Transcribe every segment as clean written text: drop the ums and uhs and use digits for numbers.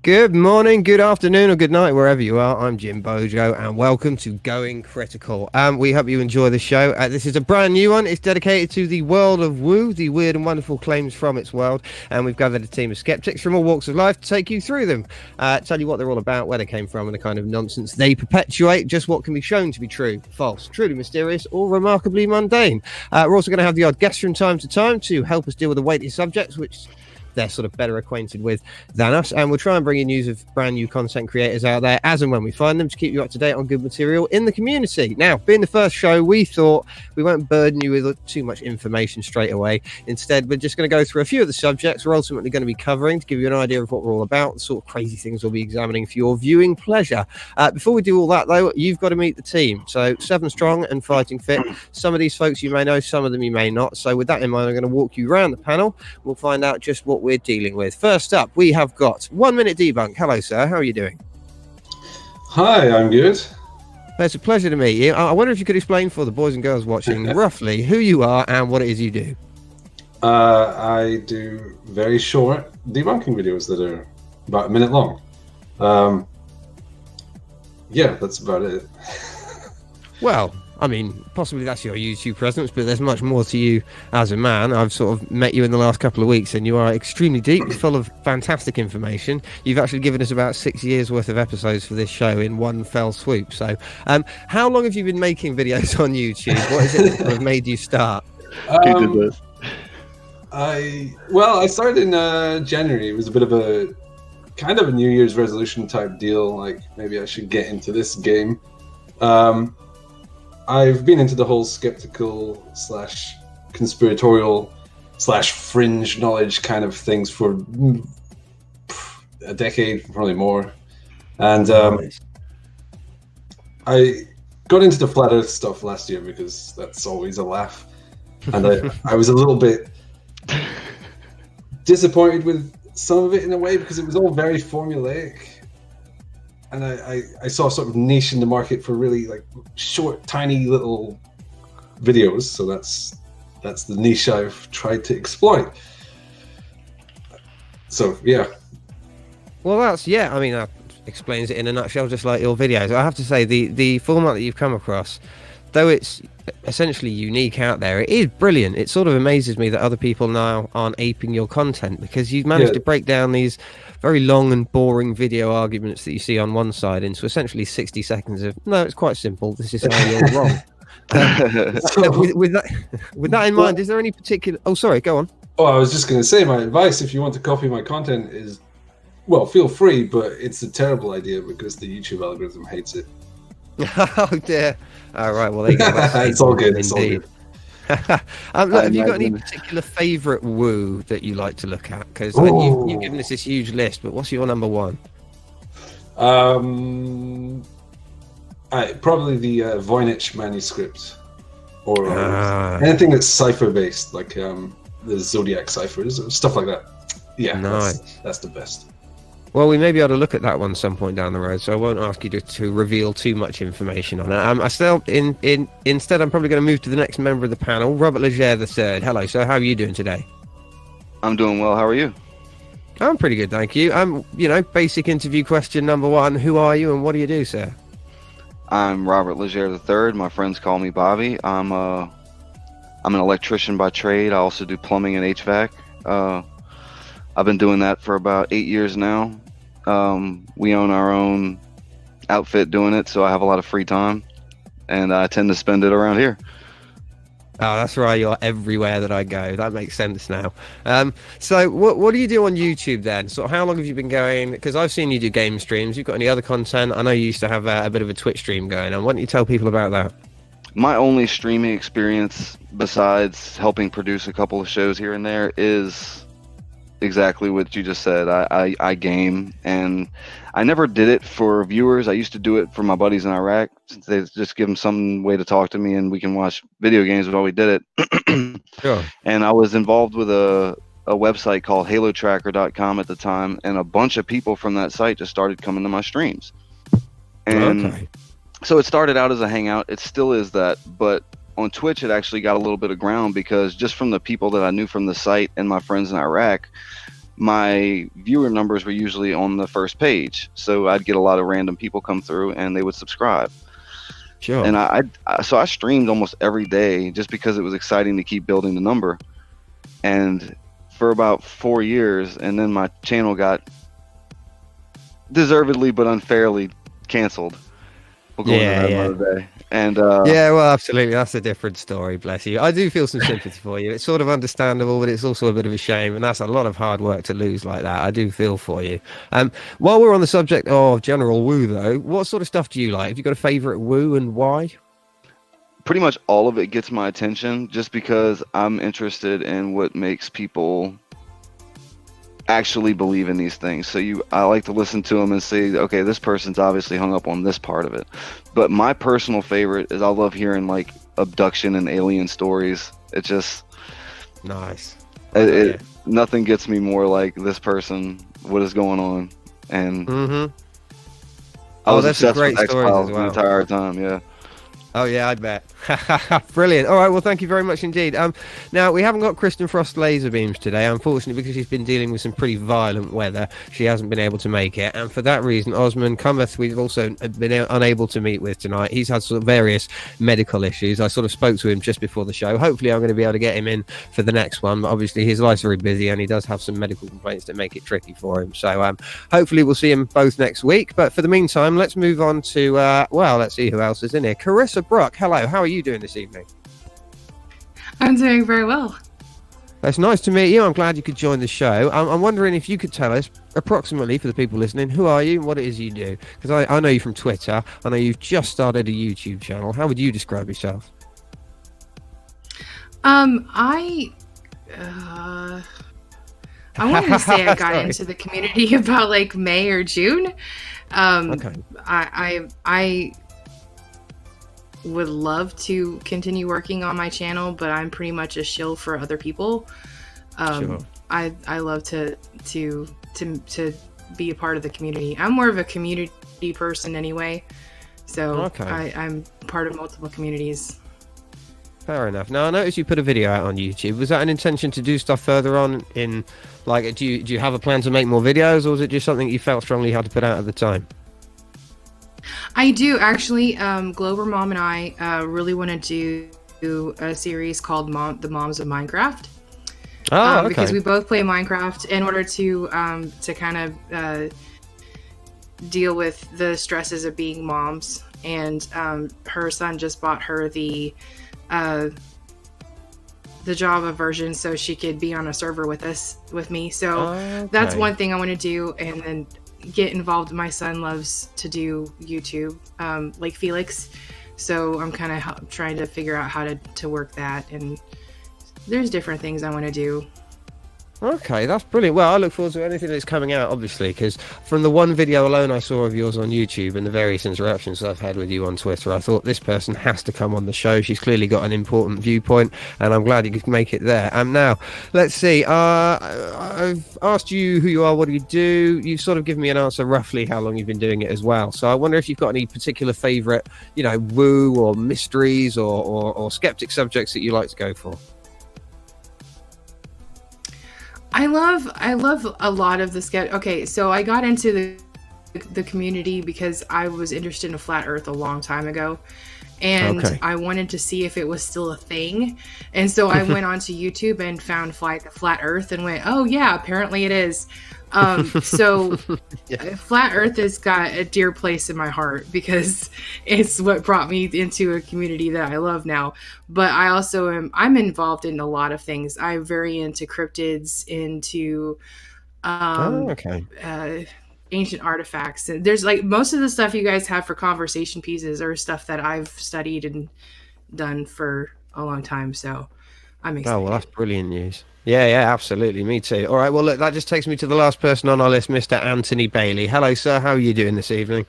Good morning, good afternoon, or good night, wherever you are. I'm Jim Bojo, and welcome to Going Critical. We hope you enjoy the show. This is a brand new one. It's dedicated to the world of woo, the weird and wonderful claims from its world. And we've gathered a team of skeptics from all walks of life to take you through them, tell you what they're all about, where they came from, and the kind of nonsense they perpetuate, just what can be shown to be true, false, truly mysterious, or remarkably mundane. We're also going to have the odd guest from time to time to help us deal with the weighty subjects, which they're sort of better acquainted with than us, and we'll try and bring you news of brand new content creators out there as and when we find them to keep you up to date on good material in the community. Now, being the first show, we thought we won't burden you with too much information straight away. Instead, we're just going to go through a few of the subjects we're ultimately going to be covering to give you an idea of what we're all about, the sort of crazy things we'll be examining for your viewing pleasure. Before we do all that, though, you've got to meet the team. So 7 strong and fighting fit. Some of these folks you may know, some of them you may not. So with that in mind, I'm going to walk you around the panel. We'll find out just what we're dealing with. First up, we have got 1 Minute Debunk. Hello, sir. How are you doing? Hi, I'm good. It's a pleasure to meet you. I wonder if you could explain for the boys and girls watching roughly who you are and what it is you do. I do very short debunking videos that are about a minute long. Yeah, that's about it. Well, I mean, possibly that's your YouTube presence, but there's much more to you as a man. I've sort of met you in the last couple of weeks, and you are extremely deep, full of fantastic information. You've actually given us about 6 years worth of episodes for this show in one fell swoop. So, how long have you been making videos on YouTube? What is it that have made you start? Who did this? I started in January. It was a bit of a kind of a New Year's resolution type deal. Like, maybe I should get into this game. I've been into the whole skeptical / conspiratorial / fringe knowledge kind of things for a decade, probably more. And I got into the flat earth stuff last year because that's always a laugh. And I was a little bit disappointed with some of it in a way because it was all very formulaic. And I saw sort of niche in the market for really like short, tiny little videos. So that's the niche I've tried to exploit. So yeah. Well, I mean, that explains it in a nutshell, just like your videos. I have to say, the format that you've come across, though it's essentially unique out there, it is brilliant. It sort of amazes me that other people now aren't aping your content, because you've managed to break down these very long and boring video arguments that you see on one side into essentially 60 seconds of, no, it's quite simple, this is how you're wrong. With that in mind, is there any particular... Oh, sorry, go on. Oh, I was just going to say, my advice, if you want to copy my content, is, well, feel free, but it's a terrible idea because the YouTube algorithm hates it. Oh, dear. All right, well, there you go. It's all good. It's all good. Look, have you got any particular favourite woo that you like to look at? Because you've given us this huge list, but what's your number one? Probably the Voynich manuscript, or anything that's cipher-based, like the Zodiac ciphers, stuff like that. Yeah, nice. That's the best. Well, we may be able to look at that one some point down the road, so I won't ask you to reveal too much information on it. Instead, I'm probably going to move to the next member of the panel, Robert Leger III. Hello, sir. How are you doing today? I'm doing well. How are you? I'm pretty good, thank you. Basic interview question number one: who are you and what do you do, sir? I'm Robert Leger III. My friends call me Bobby. I'm an electrician by trade. I also do plumbing and HVAC. I've been doing that for about 8 years now. We own our own outfit doing it, so I have a lot of free time, and I tend to spend it around here. Oh, that's right. You're everywhere that I go. That makes sense now. So what do you do on YouTube then? So how long have you been going? Because I've seen you do game streams. You've got any other content? I know you used to have a bit of a Twitch stream going on. Why don't you tell people about that? My only streaming experience, besides helping produce a couple of shows here and there, is exactly what you just said. I game, and I never did it for viewers. I used to do it for my buddies in Iraq. They just give them some way to talk to me, and we can watch video games while we did it. Sure. And I was involved with a website called halotracker.com at the time, and a bunch of people from that site just started coming to my streams. And so it started out as a hangout. It still is that, but on Twitch, it actually got a little bit of ground because just from the people that I knew from the site and my friends in Iraq, my viewer numbers were usually on the first page. So I'd get a lot of random people come through and they would subscribe. Sure. And I streamed almost every day just because it was exciting to keep building the number. And for about 4 years, and then my channel got deservedly but unfairly canceled. We'll go into that another day. And yeah, well, absolutely, that's a different story. Bless you. I do feel some sympathy for you. It's sort of understandable, but it's also a bit of a shame, and that's a lot of hard work to lose like that. I do feel for you. While we're on the subject of general woo, though, what sort of stuff do you like? Have you got a favorite woo and why? pretty much all of it gets my attention just because I'm interested in what makes people actually believe in these things. So I like to listen to them and say, okay, this person's obviously hung up on this part of it. But my personal favorite is I love hearing like abduction and alien stories. It just nice. Nothing gets me more like this person, what is going on, and I was obsessed with X-Files the entire time. Yeah. Oh yeah, I bet. Brilliant. All right, well, thank you very much indeed. Now we haven't got Kristen Frost laser beams today, unfortunately, because she's been dealing with some pretty violent weather. She hasn't been able to make it, and for that reason, Osman Cometh we've also been unable to meet with tonight. He's had sort of various medical issues. I sort of spoke to him just before the show. Hopefully, I'm going to be able to get him in for the next one. But obviously, his life's very busy, and he does have some medical complaints that make it tricky for him. So hopefully, we'll see him both next week. But for the meantime, let's move on to well, let's see who else is in here. Carissa Brook, hello. How are you doing this evening? I'm doing very well. It's nice to meet you. I'm glad you could join the show. I'm wondering if you could tell us, approximately for the people listening, who are you and what it is you do? Because I know you from Twitter. I know you've just started a YouTube channel. How would you describe yourself? I wanted to say I got into the community about like May or June. Okay. I would love to continue working on my channel, but I'm pretty much a shill for other people. Sure. I love to be a part of the community. I'm more of a community person anyway, so okay. I'm part of multiple communities. Fair enough. Now I noticed you put a video out on YouTube. Was that an intention to do stuff further on in, like, do you have a plan to make more videos, or was it just something you felt strongly you had to put out at the time? I do actually. Glober Mom and I really want to do a series called The Moms of Minecraft. Oh, okay. Because we both play Minecraft in order to kind of deal with the stresses of being moms. And her son just bought her the Java version so she could be on a server with me. So that's one thing I want to do, and then get involved. My son loves to do YouTube, like Felix, so I'm kind of trying to figure out how to work that, and there's different things I want to do. Okay, that's brilliant. Well, I look forward to anything that's coming out, obviously, because from the one video alone I saw of yours on YouTube and the various interactions I've had with you on Twitter, I thought this person has to come on the show. She's clearly got an important viewpoint, and I'm glad you could make it there. Now, let's see. I've asked you who you are, what do you do? You've sort of given me an answer roughly how long you've been doing it as well. So I wonder if you've got any particular favourite, woo or mysteries or skeptic subjects that you like to go for. I love a lot of the Okay, so I got into the community because I was interested in flat Earth a long time ago, and I wanted to see if it was still a thing. And so I went onto YouTube and found the flat Earth and went, oh yeah, apparently it is. So flat Earth has got a dear place in my heart because it's what brought me into a community that I love now. But I also I'm involved in a lot of things. I'm very into cryptids, into ancient artifacts, and there's like most of the stuff you guys have for conversation pieces are stuff that I've studied and done for a long time. So I'm excited. Oh well, that's brilliant news. Yeah, absolutely. Me too. All right, well, look, that just takes me to the last person on our list, Mr. Anthony Bailey. Hello, sir. How are you doing this evening?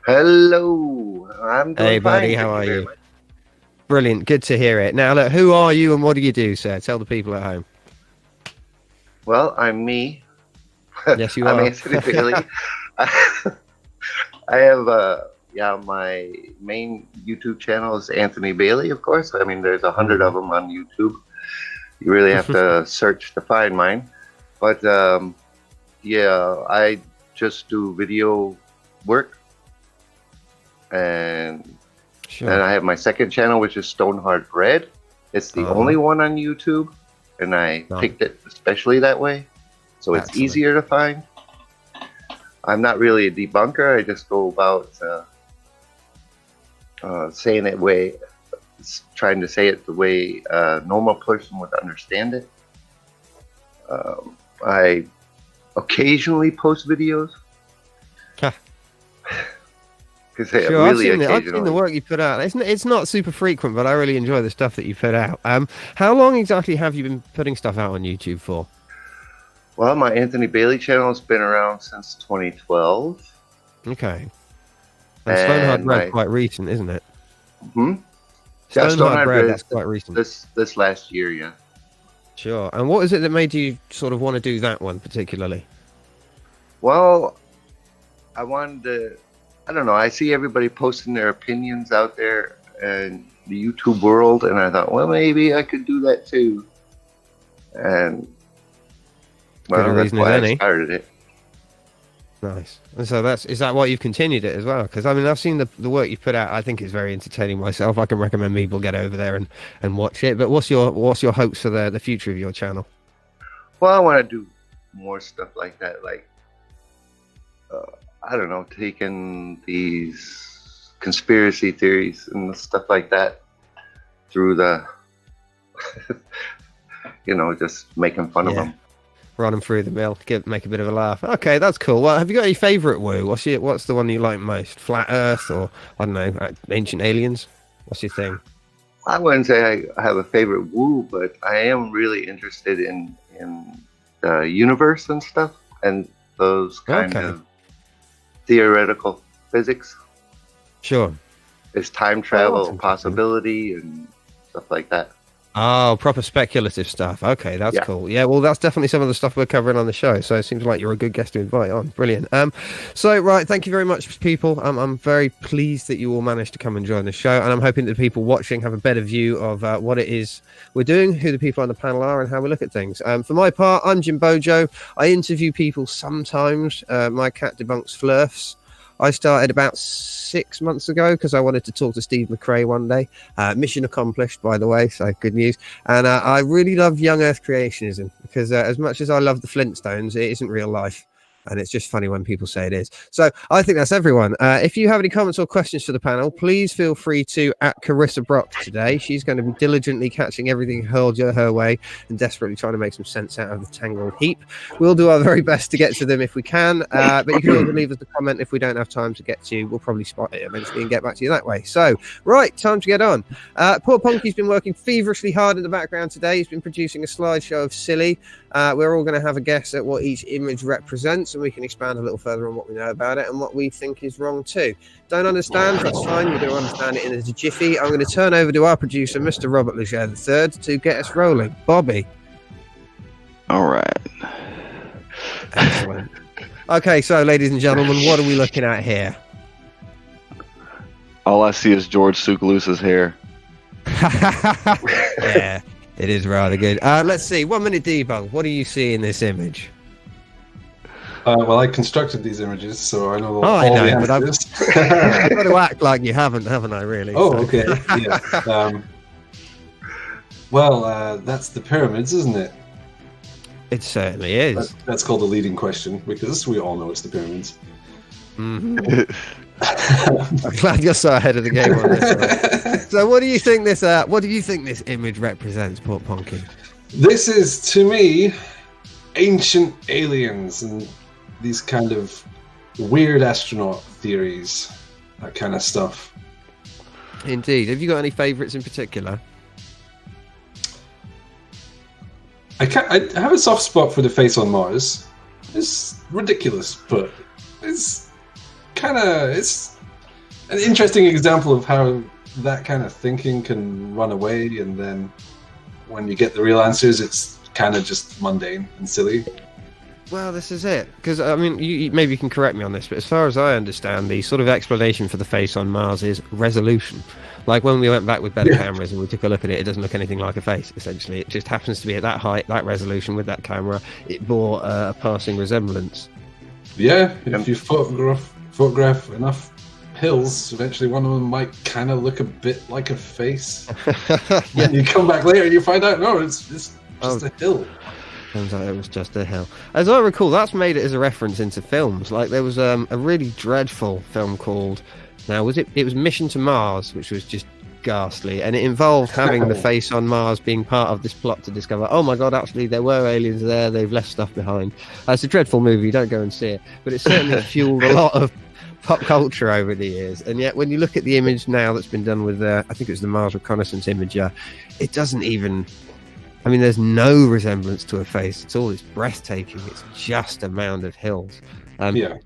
Hello. I'm doing Hey, buddy. fine. How are you? Brilliant. Good to hear it. Now, look, who are you and what do you do, sir? Tell the people at home. Well, I'm me. Yes, you are. I'm Anthony Bailey. I have, my main YouTube channel is Anthony Bailey, of course. I mean, there's 100 of them on YouTube. You really have to search to find mine. But yeah, I just do video work, and then I have my second channel, which is Stonehard Bread. It's the only one on YouTube, and I picked it especially that way, so it's easier to find. I'm not really a debunker. I just go about saying it trying to say it the way a normal person would understand it. I occasionally post videos. Because really I've seen the work you put out. It's not super frequent, but I really enjoy the stuff that you put out. How long exactly have you been putting stuff out on YouTube for? Well, my Anthony Bailey channel has been around since 2012. Okay. And Stonehard Bread quite recent, isn't it? Hmm? Stonehard Bread, that's quite recent. This last year, yeah. Sure. And what is it that made you sort of want to do that one particularly? Well, I wanted to... I don't know. I see everybody posting their opinions out there in the YouTube world, and I thought, well, maybe I could do that too. And well, that's why I started it. Nice. And so is that why you've continued it as well? Because I mean, I've seen the work you've put out. I think it's very entertaining myself. I can recommend people get over there and watch it. But what's your hopes for the future of your channel? Well, I want to do more stuff like that, like. I don't know, taking these conspiracy theories and stuff like that through the, just making fun of them. Run them through the mill, make a bit of a laugh. Okay, that's cool. Well, have you got any favourite woo? What's the one you like most? Flat Earth or, I don't know, Ancient Aliens? What's your thing? I wouldn't say I have a favourite woo, but I am really interested in the universe and stuff, and those kind of theoretical physics. Sure. Is time travel a possibility and stuff like that? Oh, proper speculative stuff. Okay, that's cool. Yeah, well, that's definitely some of the stuff we're covering on the show. So it seems like you're a good guest to invite on. Brilliant. So, right, thank you very much, people. I'm very pleased that you all managed to come and join the show, and I'm hoping that people watching have a better view of what it is we're doing, who the people on the panel are, and how we look at things. For my part, I'm Jim Bojo. I interview people sometimes. My cat debunks flirfs. I started about 6 months ago because I wanted to talk to Steve McRae one day. Mission accomplished, by the way, so good news. And I really love young Earth creationism because as much as I love the Flintstones, it isn't real life. And it's just funny when people say it is. So I think that's everyone. If you have any comments or questions for the panel, please feel free to @Carissa Brock today. She's going to be diligently catching everything hurled her way and desperately trying to make some sense out of the tangled heap. We'll do our very best to get to them if we can. But you can always leave us a comment if we don't have time to get to you. We'll probably spot it eventually and get back to you that way. So, right, time to get on. Poor Punky's been working feverishly hard in the background today. He's been producing a slideshow of silly. We're all going to have a guess at what each image represents, and we can expand a little further on what we know about it and what we think is wrong too. Don't understand? That's fine. We're going to understand it in a jiffy. I'm going to turn over to our producer, Mr. Robert Leger III, to get us rolling. Bobby. All right. Excellent. Okay, so ladies and gentlemen, what are we looking at here? All I see is George Tsoukalos' hair. Yeah. It is rather good. Let's see. 1 minute debunk. What do you see in this image? Well, I constructed these images, so I know all the answers. I've got to act like you haven't I, really? Oh, okay. Yeah. Well, that's the pyramids, isn't it? It certainly is. That's called the leading question, because we all know it's the pyramids. Mm-hmm. I'm glad you're so ahead of the game on this one. So what do you think this image represents, Port Ponky? This is, to me, ancient aliens and these kind of weird astronaut theories, that kind of stuff. Indeed. Have you got any favourites in particular? I have a soft spot for the face on Mars. It's ridiculous, but it's an interesting example of how that kind of thinking can run away, and then when you get the real answers, it's kind of just mundane and silly. Well, this is it. Because, I mean, maybe you can correct me on this, but as far as I understand, the sort of explanation for the face on Mars is resolution. Like when we went back with better cameras and we took a look at it, it doesn't look anything like a face, essentially. It just happens to be at that height, that resolution with that camera. It bore a passing resemblance. Yeah, if you photograph enough hills, eventually one of them might kind of look a bit like a face. Yeah. And you come back later and you find out, no, it's just a hill. Turns out it was just a hill. As I recall, that's made it as a reference into films. Like there was a really dreadful film called, now was it was Mission to Mars, which was just ghastly, and it involved having the face on Mars being part of this plot to discover, oh my god, actually there were aliens there, they've left stuff behind. It's a dreadful movie, don't go and see it, but it certainly fueled a lot of pop culture over the years. And yet when you look at the image now that's been done with I think it was the Mars Reconnaissance Imager, it doesn't even, I mean, there's no resemblance to a face at all. It's breathtaking. It's just a mound of hills. Yeah.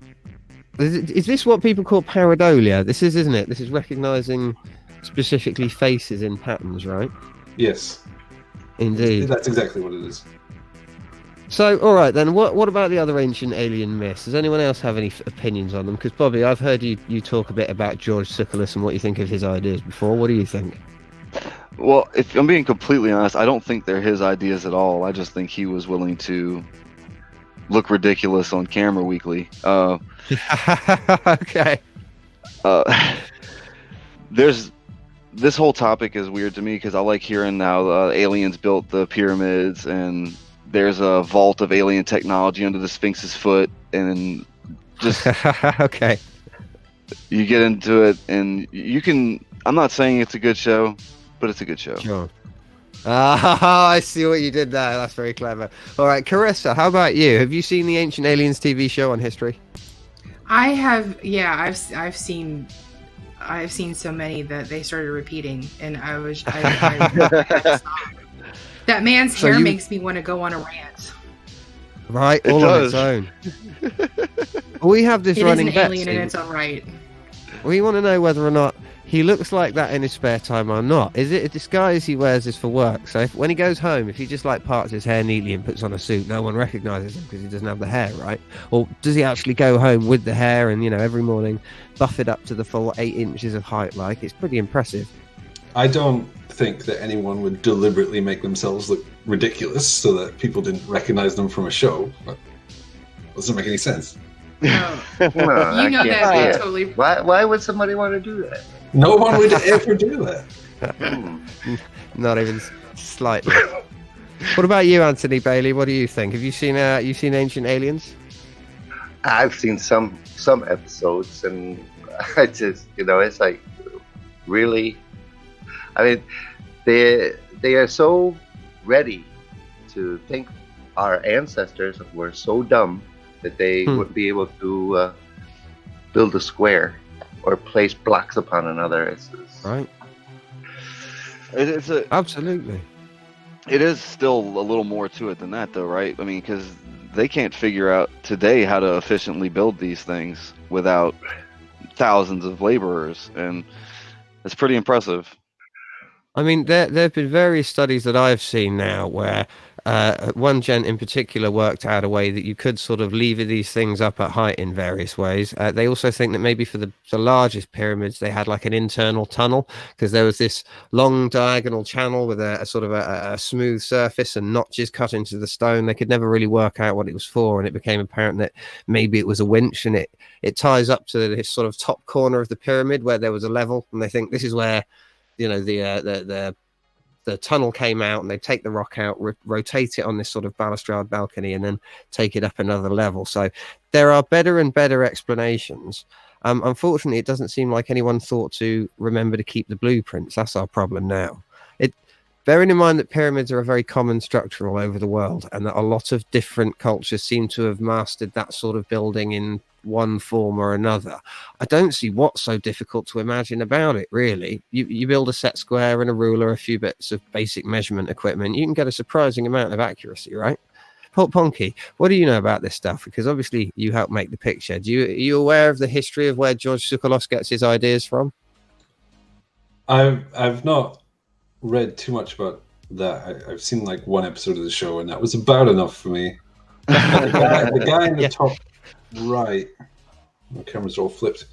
Is this what people call pareidolia? This is, isn't it? This is recognizing specifically faces in patterns, right? Yes. Indeed. That's exactly what it is. So, all right then. What about the other ancient alien myths? Does anyone else have any opinions on them? Because Bobby, I've heard you talk a bit about George Tsoukalos and what you think of his ideas before. What do you think? Well, if I'm being completely honest, I don't think they're his ideas at all. I just think he was willing to look ridiculous on camera weekly. Okay. There's this whole topic is weird to me because I like hearing how aliens built the pyramids, and there's a vault of alien technology under the Sphinx's foot, and just okay. You get into it, and you can. I'm not saying it's a good show, but it's a good show. Sure. I see what you did there. That's very clever. All right, Carissa, how about you? Have you seen the Ancient Aliens TV show on History? I have. Yeah, I've seen so many that they started repeating, and I that man's hair makes me want to go on a rant. Right, all on its own. We have this running bet. It is an alien in its own right. We want to know whether or not he looks like that in his spare time or not. Is it a disguise he wears this for work? So when he goes home, if he just like parts his hair neatly and puts on a suit, no one recognizes him because he doesn't have the hair, right? Or does he actually go home with the hair and, every morning buff it up to the full 8 inches of height? Like, it's pretty impressive. I don't think that anyone would deliberately make themselves look ridiculous so that people didn't recognize them from a show. But it doesn't make any sense. No, that totally. Why would somebody want to do that? No one would ever do that. Not even slightly. What about you, Anthony Bailey? What do you think? Have you seen Ancient Aliens? I've seen some episodes, and I just it's like, really. I mean, they are so ready to think our ancestors were so dumb that they would be able to build a square or place blocks upon another. It's right. Absolutely. It is still a little more to it than that, though, right? I mean, because they can't figure out today how to efficiently build these things without thousands of laborers, and it's pretty impressive. I mean, there have been various studies that I've seen now where one gent in particular worked out a way that you could sort of lever these things up at height in various ways. They also think that maybe for the largest pyramids, they had like an internal tunnel because there was this long diagonal channel with a sort of a smooth surface and notches cut into the stone. They could never really work out what it was for, and it became apparent that maybe it was a winch, and it ties up to this sort of top corner of the pyramid where there was a level, and they think this is where the tunnel came out, and they take the rock out, rotate it on this sort of balustrade balcony, and then take it up another level. So there are better and better explanations. Unfortunately, it doesn't seem like anyone thought to remember to keep the blueprints. That's our problem now. Bearing in mind that pyramids are a very common structure all over the world, and that a lot of different cultures seem to have mastered that sort of building in one form or another, I don't see what's so difficult to imagine about it, really. You build a set square and a ruler, a few bits of basic measurement equipment, you can get a surprising amount of accuracy, right? Ponky, what do you know about this stuff? Because obviously you helped make the picture. Are you aware of the history of where George Tsoukalos gets his ideas from? I've not read too much about that. I've seen like one episode of the show, and that was about enough for me. The guy in the top right. My camera's all flipped.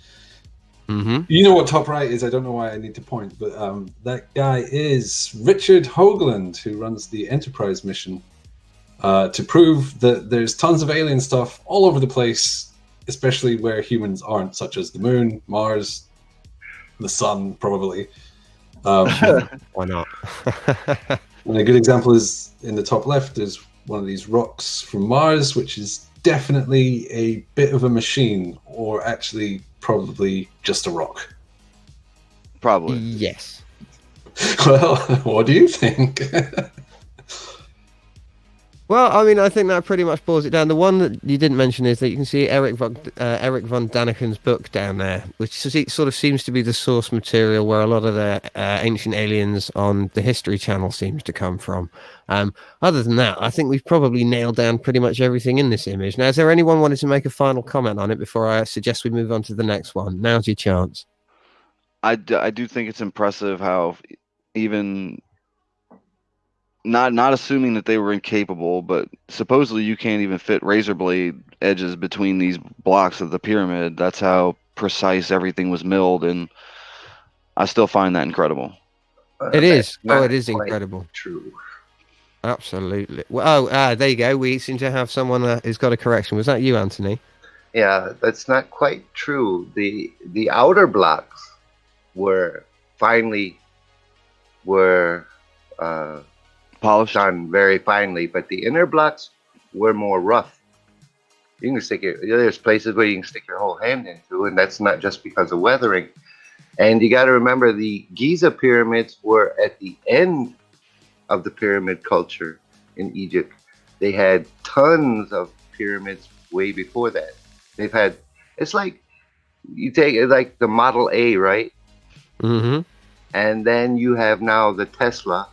You know what top right is? I don't know why I need to point, but that guy is Richard Hoagland, who runs the Enterprise mission to prove that there's tons of alien stuff all over the place, especially where humans aren't, such as the moon, Mars, the sun, probably. Why not? And a good example is in the top left is one of these rocks from Mars, which is definitely a bit of a machine, or actually probably just a rock. Probably. Yes. Well, what do you think? Well, I mean, I think that pretty much boils it down. The one that you didn't mention is that you can see Eric von Daniken's book down there, which sort of seems to be the source material where a lot of the ancient aliens on the History Channel seems to come from. Other than that, I think we've probably nailed down pretty much everything in this image. Now, is there anyone wanting to make a final comment on it before I suggest we move on to the next one? Now's your chance. I do think it's impressive how even not assuming that they were incapable, but supposedly you can't even fit razor blade edges between these blocks of the pyramid. That's how precise everything was milled, and I still find that incredible. It is. Oh, it is incredible. True. Absolutely. Well, there you go. We seem to have someone who's got a correction. Was that you, Anthony? Yeah, that's not quite true. The outer blocks were finally Polished. done very finely, but the inner blocks were more rough. You can stick there's places where you can stick your whole hand into, and that's not just because of weathering. And you got to remember, the Giza pyramids were at the end of the pyramid culture in Egypt. They had tons of pyramids way before that. They've had, it's like, you take it like the Model A, right? Mm-hmm. And then you have now the Tesla.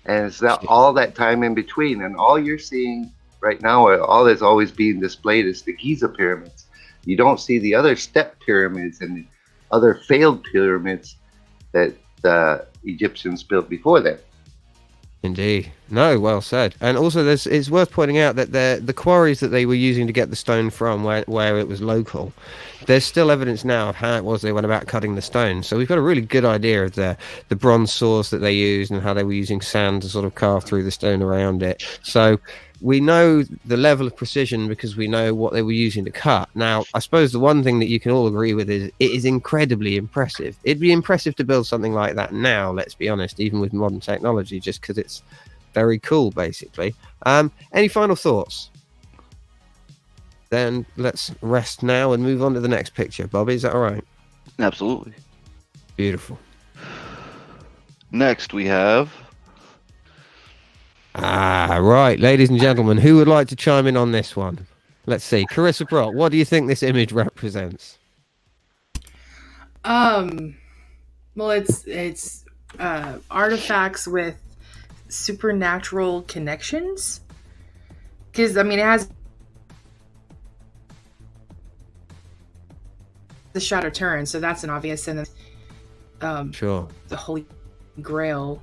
And it's not all that time in between. And all you're seeing right now, all that's always being displayed is the Giza pyramids. You don't see the other step pyramids and the other failed pyramids that the Egyptians built before that. Indeed. No, well said. And also, it's worth pointing out that the quarries that they were using to get the stone from, where it was local, there's still evidence now of how it was they went about cutting the stone. So we've got a really good idea of the bronze saws that they used and how they were using sand to sort of carve through the stone around it. So we know the level of precision because we know what they were using to cut. Now, I suppose the one thing that you can all agree with is it is incredibly impressive. It'd be impressive to build something like that now, let's be honest, even with modern technology, just because it's very cool, basically. Any final thoughts? Then let's rest now and move on to the next picture. Bobby, is that all right? Absolutely. Beautiful. Next, we have... Right, ladies and gentlemen, who would like to chime in on this one? Let's see. Carissa Brock, what do you think this image represents? Well, it's artifacts with supernatural connections. Because, I mean, it has the Shadow Turn, so that's an obvious. And then, sure. The Holy Grail,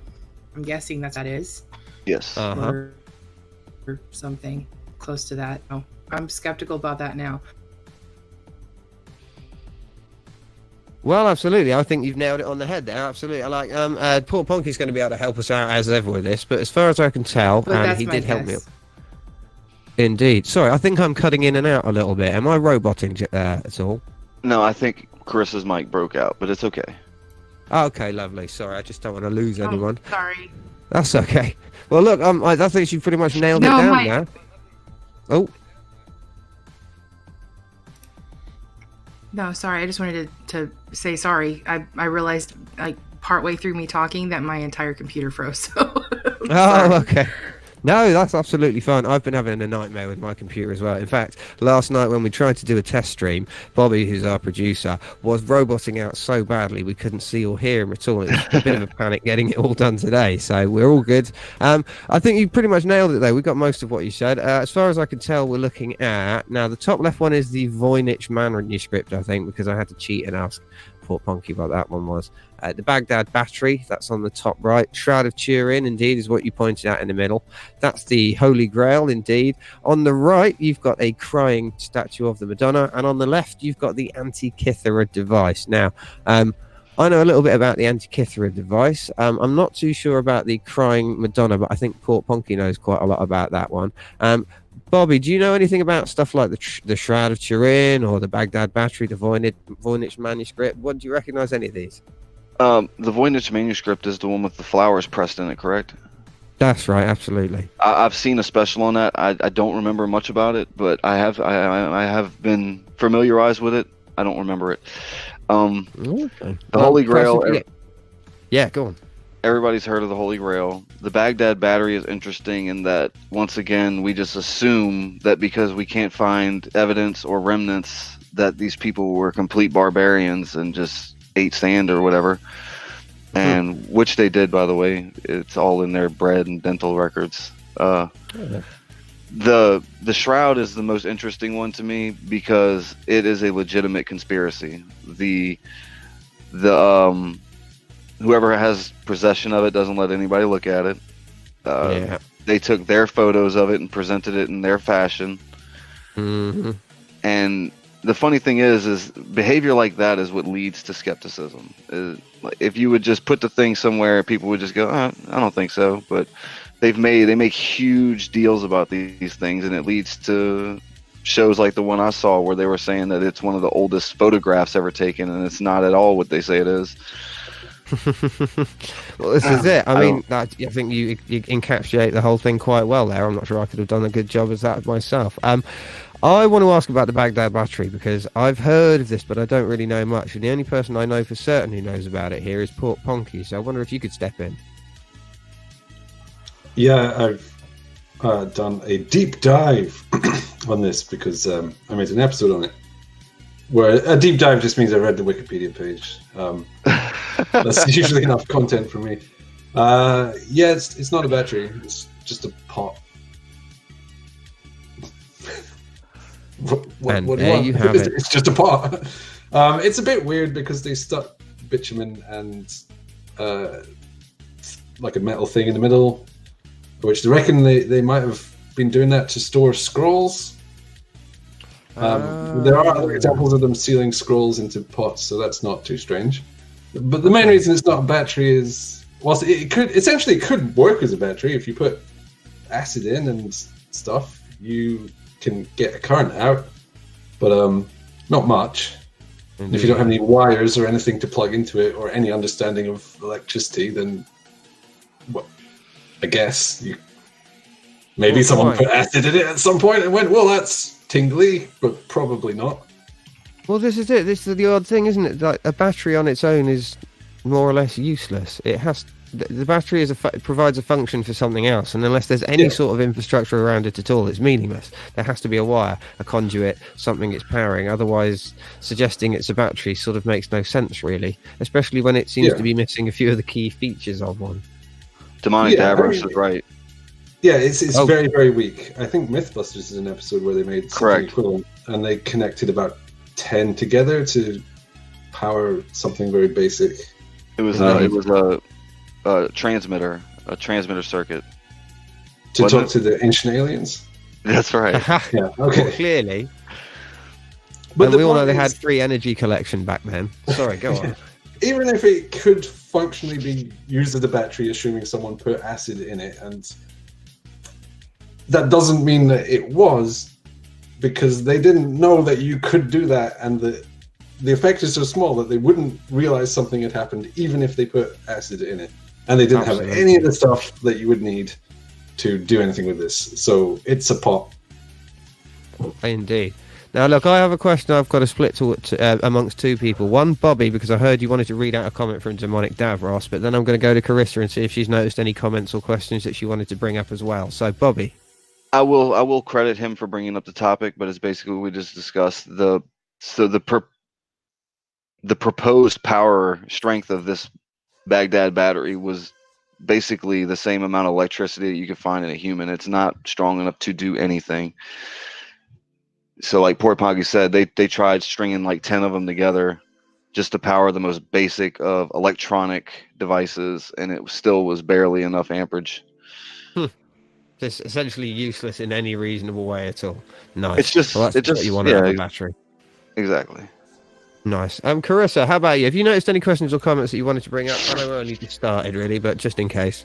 I'm guessing that is. Yes. Or something close to that. Oh, I'm skeptical about that now. Well, absolutely. I think you've nailed it on the head there. Absolutely. I like Paul Ponky's going to be able to help us out as ever with this, but as far as I can tell, he did help me. Indeed. Sorry, I think I'm cutting in and out a little bit. Am I roboting at all? No, I think Carissa's mic broke out, but it's okay. Okay, lovely. Sorry, I just don't want to lose anyone. Sorry. That's okay. Well, look, I think she pretty much nailed it down now. Oh. No, sorry. I just wanted to say sorry. I realized, like, partway through me talking that my entire computer froze. So okay. No, that's absolutely fine. I've been having a nightmare with my computer as well. In fact, last night when we tried to do a test stream, Bobby, who's our producer, was roboting out so badly we couldn't see or hear him at all. It was a bit of a panic getting it all done today, so we're all good. I think you pretty much nailed it, though. We got most of what you said. As far as I can tell, we're looking at... Now, the top left one is the Voynich manuscript, I think, because I had to cheat and ask poor Punky what that one was. The Baghdad Battery, that's on the top right. Shroud of Turin, indeed, is what you pointed out in the middle. That's the Holy Grail, indeed. On the right, you've got a crying statue of the Madonna, and on the left, you've got the Antikythera device. Now, I know a little bit about the Antikythera device. I'm not too sure about the crying Madonna, but I think Port Punky knows quite a lot about that one. Bobby, do you know anything about stuff like the Shroud of Turin or the Baghdad Battery, the Voynich manuscript? What do you recognize any of these? The Voynich manuscript is the one with the flowers pressed in it, correct? That's right, absolutely. I've seen a special on that. I don't remember much about it, but I have been familiarized with it. I don't remember it. Okay. The Holy Grail. Yeah, go on. Everybody's heard of the Holy Grail. The Baghdad Battery is interesting in that, once again, we just assume that because we can't find evidence or remnants that these people were complete barbarians and just ate sand or whatever, and which they did, by the way. It's all in their bread and dental records. The Shroud is the most interesting one to me because it is a legitimate conspiracy. The whoever has possession of it doesn't let anybody look at it. They took their photos of it and presented it in their fashion. And the funny thing is behavior like that is what leads to skepticism. If you would just put the thing somewhere, people would just go, I don't think so. But they make huge deals about these things, and it leads to shows like the one I saw where they were saying that it's one of the oldest photographs ever taken, and it's not at all what they say it is. Well, this is it. I mean, I think you encapsulate the whole thing quite well there. I'm not sure I could have done a good job as that myself. I want to ask about the Baghdad Battery because I've heard of this, but I don't really know much. And the only person I know for certain who knows about it here is Port Ponky. So I wonder if you could step in. Yeah, I've done a deep dive on this because I made an episode on it. Where a deep dive just means I read the Wikipedia page. That's usually enough content for me. Yeah, it's not a battery. It's just a pot. What you have it. It's just a pot. It's a bit weird because they stuck bitumen and like a metal thing in the middle, which they reckon they might have been doing that to store scrolls. There are other examples of them sealing scrolls into pots, so that's not too strange. But the main reason it's not a battery is, whilst it could work as a battery if you put acid in and stuff, you can get a current out, but not much. Indeed. If you don't have any wires or anything to plug into it or any understanding of electricity, then well, I guess someone put acid in it at some point and went, well, that's tingly, but probably not. Well, this is it. This is the odd thing, isn't it? Like a battery on its own is more or less useless. It has the battery provides a function for something else, and unless there's any sort of infrastructure around it at all, it's meaningless. There has to be a wire, a conduit, something it's powering. Otherwise, suggesting it's a battery sort of makes no sense, really. Especially when it seems to be missing a few of the key features of one. Demonic Davros is right. Yeah, it's very, very weak. I think Mythbusters is an episode where they made something equivalent, and they connected about 10 together to power something very basic. It was a transmitter circuit. To talk to the ancient aliens? That's right. Yeah, okay. Well, clearly. But we all know they had free energy collection back then. Sorry, go on. Even if it could functionally be used as a battery, assuming someone put acid in it, and that doesn't mean that it was, because they didn't know that you could do that, and the effect is so small that they wouldn't realize something had happened even if they put acid in it. And they didn't have any of the stuff that you would need to do anything with this. So it's a pot. Indeed. Now, look, I have a question I've got to split amongst two people. One, Bobby, because I heard you wanted to read out a comment from Demonic Davros, but then I'm going to go to Carissa and see if she's noticed any comments or questions that she wanted to bring up as well. So, Bobby. I will credit him for bringing up the topic, but it's basically we just discussed the proposed power strength of this Baghdad battery was basically the same amount of electricity that you could find in a human. It's not strong enough to do anything. So like Port Poggy said, they tried stringing like 10 of them together just to power the most basic of electronic devices, and it still was barely enough amperage. It's essentially useless in any reasonable way at all. Nice. It's just, well, that's what you want out of a battery. Exactly. Nice. Carissa, how about you? Have you noticed any questions or comments that you wanted to bring up? I know we only just started, really, but just in case.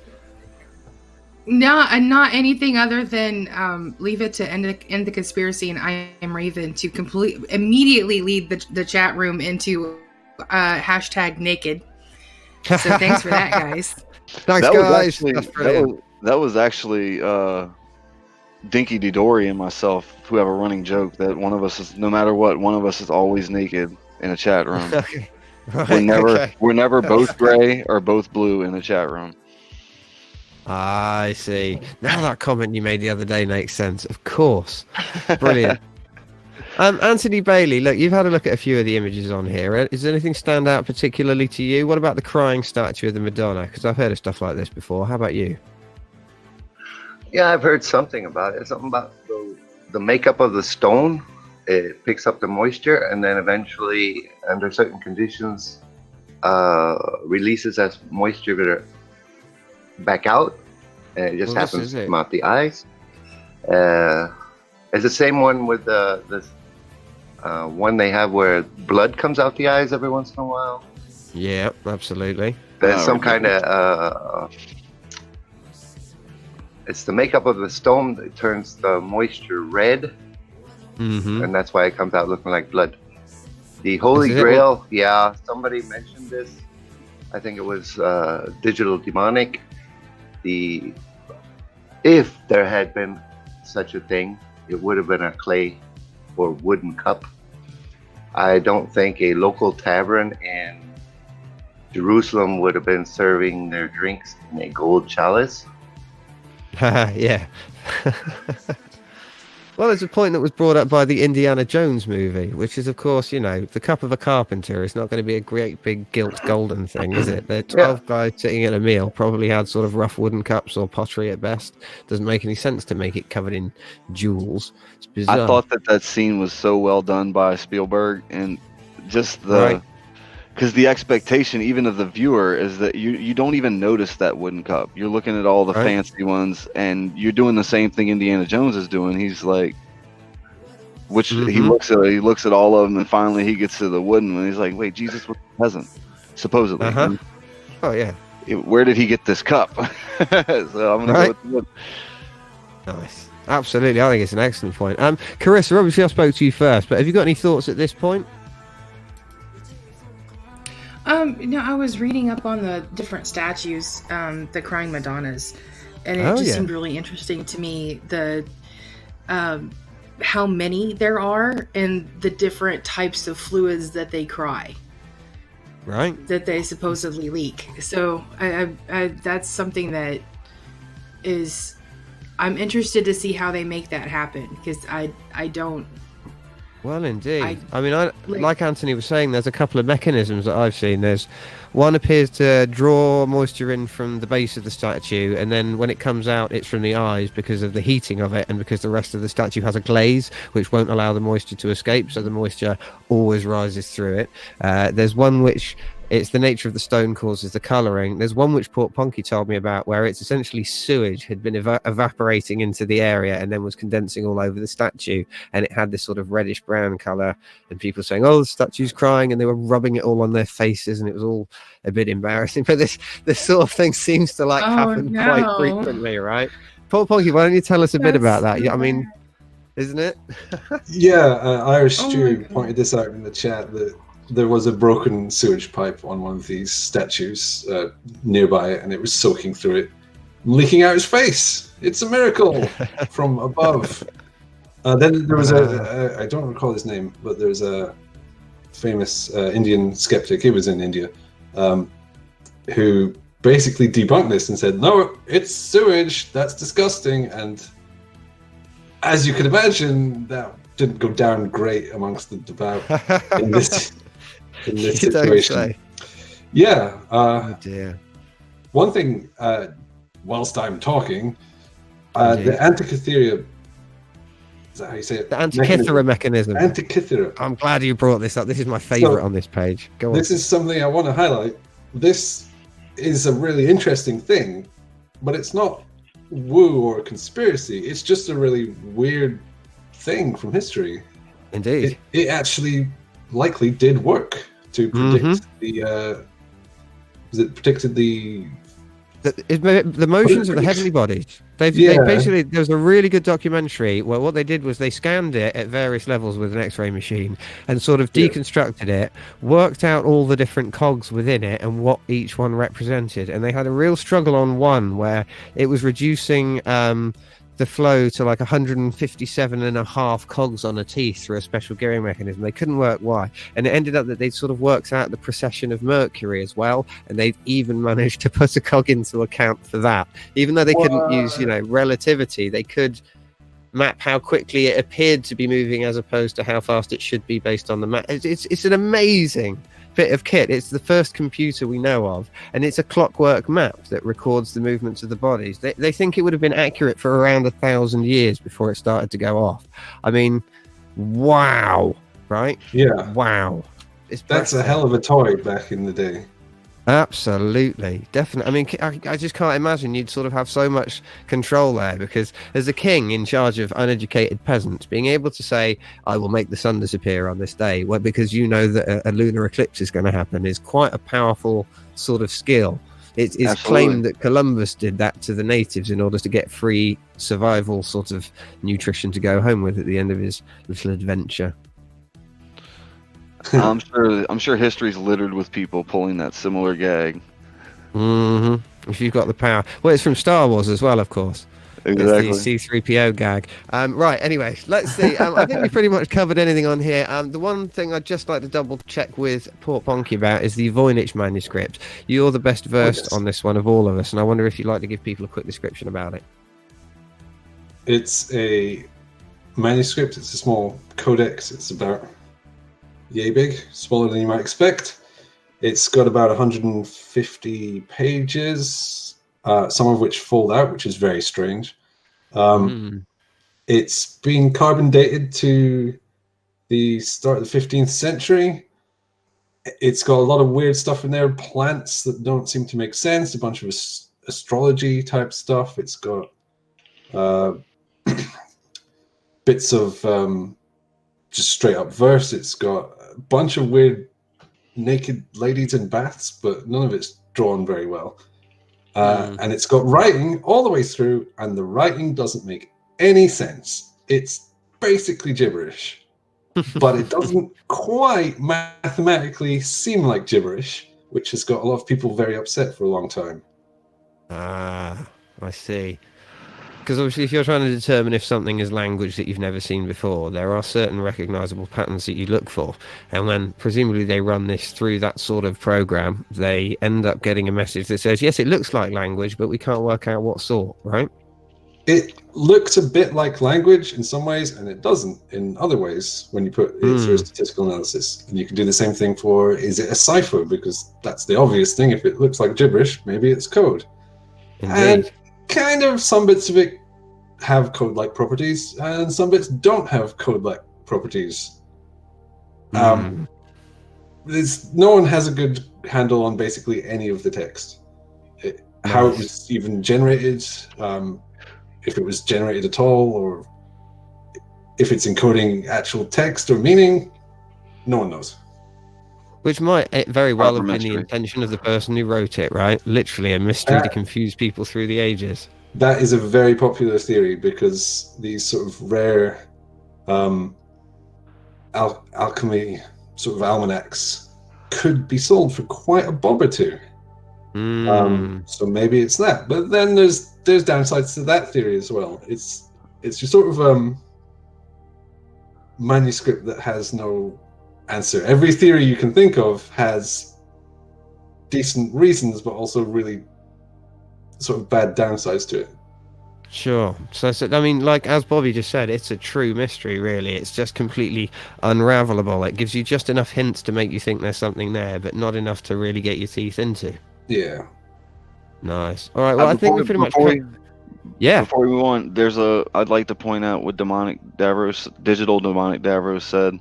No, and not anything other than leave it to end the conspiracy, and I am Raven to immediately lead the chat room into hashtag naked. So thanks for that, guys. Thanks, guys. That was actually Dinky Didori and myself who have a running joke that one of us is, no matter what, one of us is always naked in a chat room. Okay. Right, we're never both gray or both blue in the chat room. I see. Now that comment you made the other day makes sense. Of course. Brilliant. Anthony Bailey, look, you've had a look at a few of the images on here. Is there anything stand out particularly to you? What about the crying statue of the Madonna? Because I've heard of stuff like this before. How about you? Yeah, I've heard something about it. Something about the makeup of the stone. It picks up the moisture and then eventually, under certain conditions, releases that moisture back out. And it just happens to come out the eyes. It's the same one with the one they have where blood comes out the eyes every once in a while. Yeah, absolutely. There's some kind of... it's the makeup of the stone that turns the moisture red. Mm-hmm. And that's why it comes out looking like blood. The Holy Grail, yeah, somebody mentioned this. I think it was Digital Demonic. If there had been such a thing, it would have been a clay or wooden cup. I don't think a local tavern in Jerusalem would have been serving their drinks in a gold chalice. Yeah. Well, there's a point that was brought up by the Indiana Jones movie, which is, of course, the cup of a carpenter is not going to be a great big gilt golden thing, is it? They're 12 guys sitting at a meal, probably had sort of rough wooden cups or pottery at best. Doesn't make any sense to make it covered in jewels. It's bizarre. I thought that scene was so well done by Spielberg, and just because the expectation even of the viewer is that you don't even notice that wooden cup. You're looking at all the fancy ones, and you're doing the same thing Indiana Jones is doing. He's like, he looks at all of them, and finally he gets to the wooden one. He's like, wait, Jesus was a peasant, supposedly. Oh yeah. Where did he get this cup? So I'm gonna go with the wood. Nice. Absolutely. I think it's an excellent point. Carissa, obviously I spoke to you first, but have you got any thoughts at this point? I was reading up on the different statues, the crying Madonnas, and it seemed really interesting to me how many there are and the different types of fluids that they cry. Right. That they supposedly leak. So I that's something that I'm interested to see how they make that happen, because I don't. Well, indeed. I mean, like Anthony was saying, there's a couple of mechanisms that I've seen. There's one appears to draw moisture in from the base of the statue, and then when it comes out, it's from the eyes because of the heating of it, and because the rest of the statue has a glaze which won't allow the moisture to escape, so the moisture always rises through it. There's one which it's the nature of the stone causes the colouring. There's one which Port Ponky told me about where it's essentially sewage had been evaporating into the area and then was condensing all over the statue, and it had this sort of reddish brown colour, and people saying, oh, the statue's crying, and they were rubbing it all on their faces, and it was all a bit embarrassing. But this sort of thing seems to happen quite frequently, right? Port Ponky, why don't you tell us a bit about that? I mean, isn't it? Yeah, Irish Stew pointed this out in the chat that there was a broken sewage pipe on one of these statues nearby, and it was soaking through it, leaking out his face. It's a miracle from above. Then there was I don't recall his name, but there's a famous Indian skeptic, he was in India, who basically debunked this and said, no, it's sewage, that's disgusting. And as you can imagine, that didn't go down great amongst the devout in this situation. Yeah. Oh dear. One thing, whilst I'm talking, the Antikythera Is that how you say it? The Antikythera mechanism. Antikythera. I'm glad you brought this up. This is my favorite on this page. Go on. This is something I want to highlight. This is a really interesting thing, but it's not woo or conspiracy. It's just a really weird thing from history. Indeed. It actually likely did work to predict predicted the motions of the heavenly bodies. They basically, there was a really good documentary where what they did was they scanned it at various levels with an X-ray machine and sort of deconstructed it, worked out all the different cogs within it and what each one represented. And they had a real struggle on one where it was reducing the flow to like 157 and a half cogs on a teeth through a special gearing mechanism. They couldn't work why, and it ended up that they'd sort of worked out the precession of Mercury as well, and they'd even managed to put a cog into account for that. Even though they couldn't use relativity, they could map how quickly it appeared to be moving as opposed to how fast it should be based on the map. It's an amazing bit of kit. It's the first computer we know of, and it's a clockwork map that records the movements of the bodies. They think it would have been accurate for around 1,000 years before it started to go off. I mean, wow, right? Yeah. Wow. That's a hell of a toy back in the day. Absolutely, definitely. I mean, I just can't imagine you'd sort of have so much control there, because as a king in charge of uneducated peasants, being able to say, I will make the sun disappear on this day, well, because you know that a lunar eclipse is going to happen, is quite a powerful sort of skill. It's claimed that Columbus did that to the natives in order to get free survival sort of nutrition to go home with at the end of his little adventure. I'm sure history's littered with people pulling that similar gag. If you've got the power. Well, it's from Star Wars as well, of course. Exactly. It's the C-3PO gag. Right, anyway, let's see. I think we pretty much covered anything on here. The one thing I'd just like to double check with Port Ponky about is the Voynich manuscript. You're the best versed on this one of all of us, and I wonder if you'd like to give people a quick description about it. It's a manuscript. It's a small codex. It's about yay big, smaller than you might expect. It's got about 150 pages, some of which fold out, which is very strange. It's been carbon dated to the start of the 15th century. It's got a lot of weird stuff in there, plants that don't seem to make sense, a bunch of astrology type stuff. It's got bits of just straight up verse. It's got a bunch of weird naked ladies in baths, but none of it's drawn very well. And it's got writing all the way through, and the writing doesn't make any sense. It's basically gibberish, but it doesn't quite mathematically seem like gibberish, which has got a lot of people very upset for a long time. I see. Because obviously if you're trying to determine if something is language that you've never seen before, there are certain recognizable patterns that you look for. And when presumably they run this through that sort of program, they end up getting a message that says, yes, it looks like language, but we can't work out what sort, right? It looks a bit like language in some ways, and it doesn't in other ways when you put it through a statistical analysis. And you can do the same thing for, is it a cipher? Because that's the obvious thing. If it looks like gibberish, maybe it's code. Indeed. And kind of some bits of it have code-like properties, and some bits don't have code-like properties. No one has a good handle on basically any of the text. How it was even generated, if it was generated at all, or if it's encoding actual text or meaning, no one knows. Which might very well have been the intention of the person who wrote it, right? Literally a mystery to confuse people through the ages. That is a very popular theory, because these sort of rare alchemy sort of almanacs could be sold for quite a bob or two. So maybe it's that. But then there's downsides to that theory as well. It's just sort of manuscript that has no answer. Every theory you can think of has decent reasons, but also really sort of bad downsides to it. Sure. So I mean, like as Bobby just said, it's a true mystery, really. It's just completely unravelable. It gives you just enough hints to make you think there's something there, but not enough to really get your teeth into. Yeah. Nice. All right. Well, I think we pretty much. Yeah. Before we move on, I'd like to point out what Digital Demonic Davros said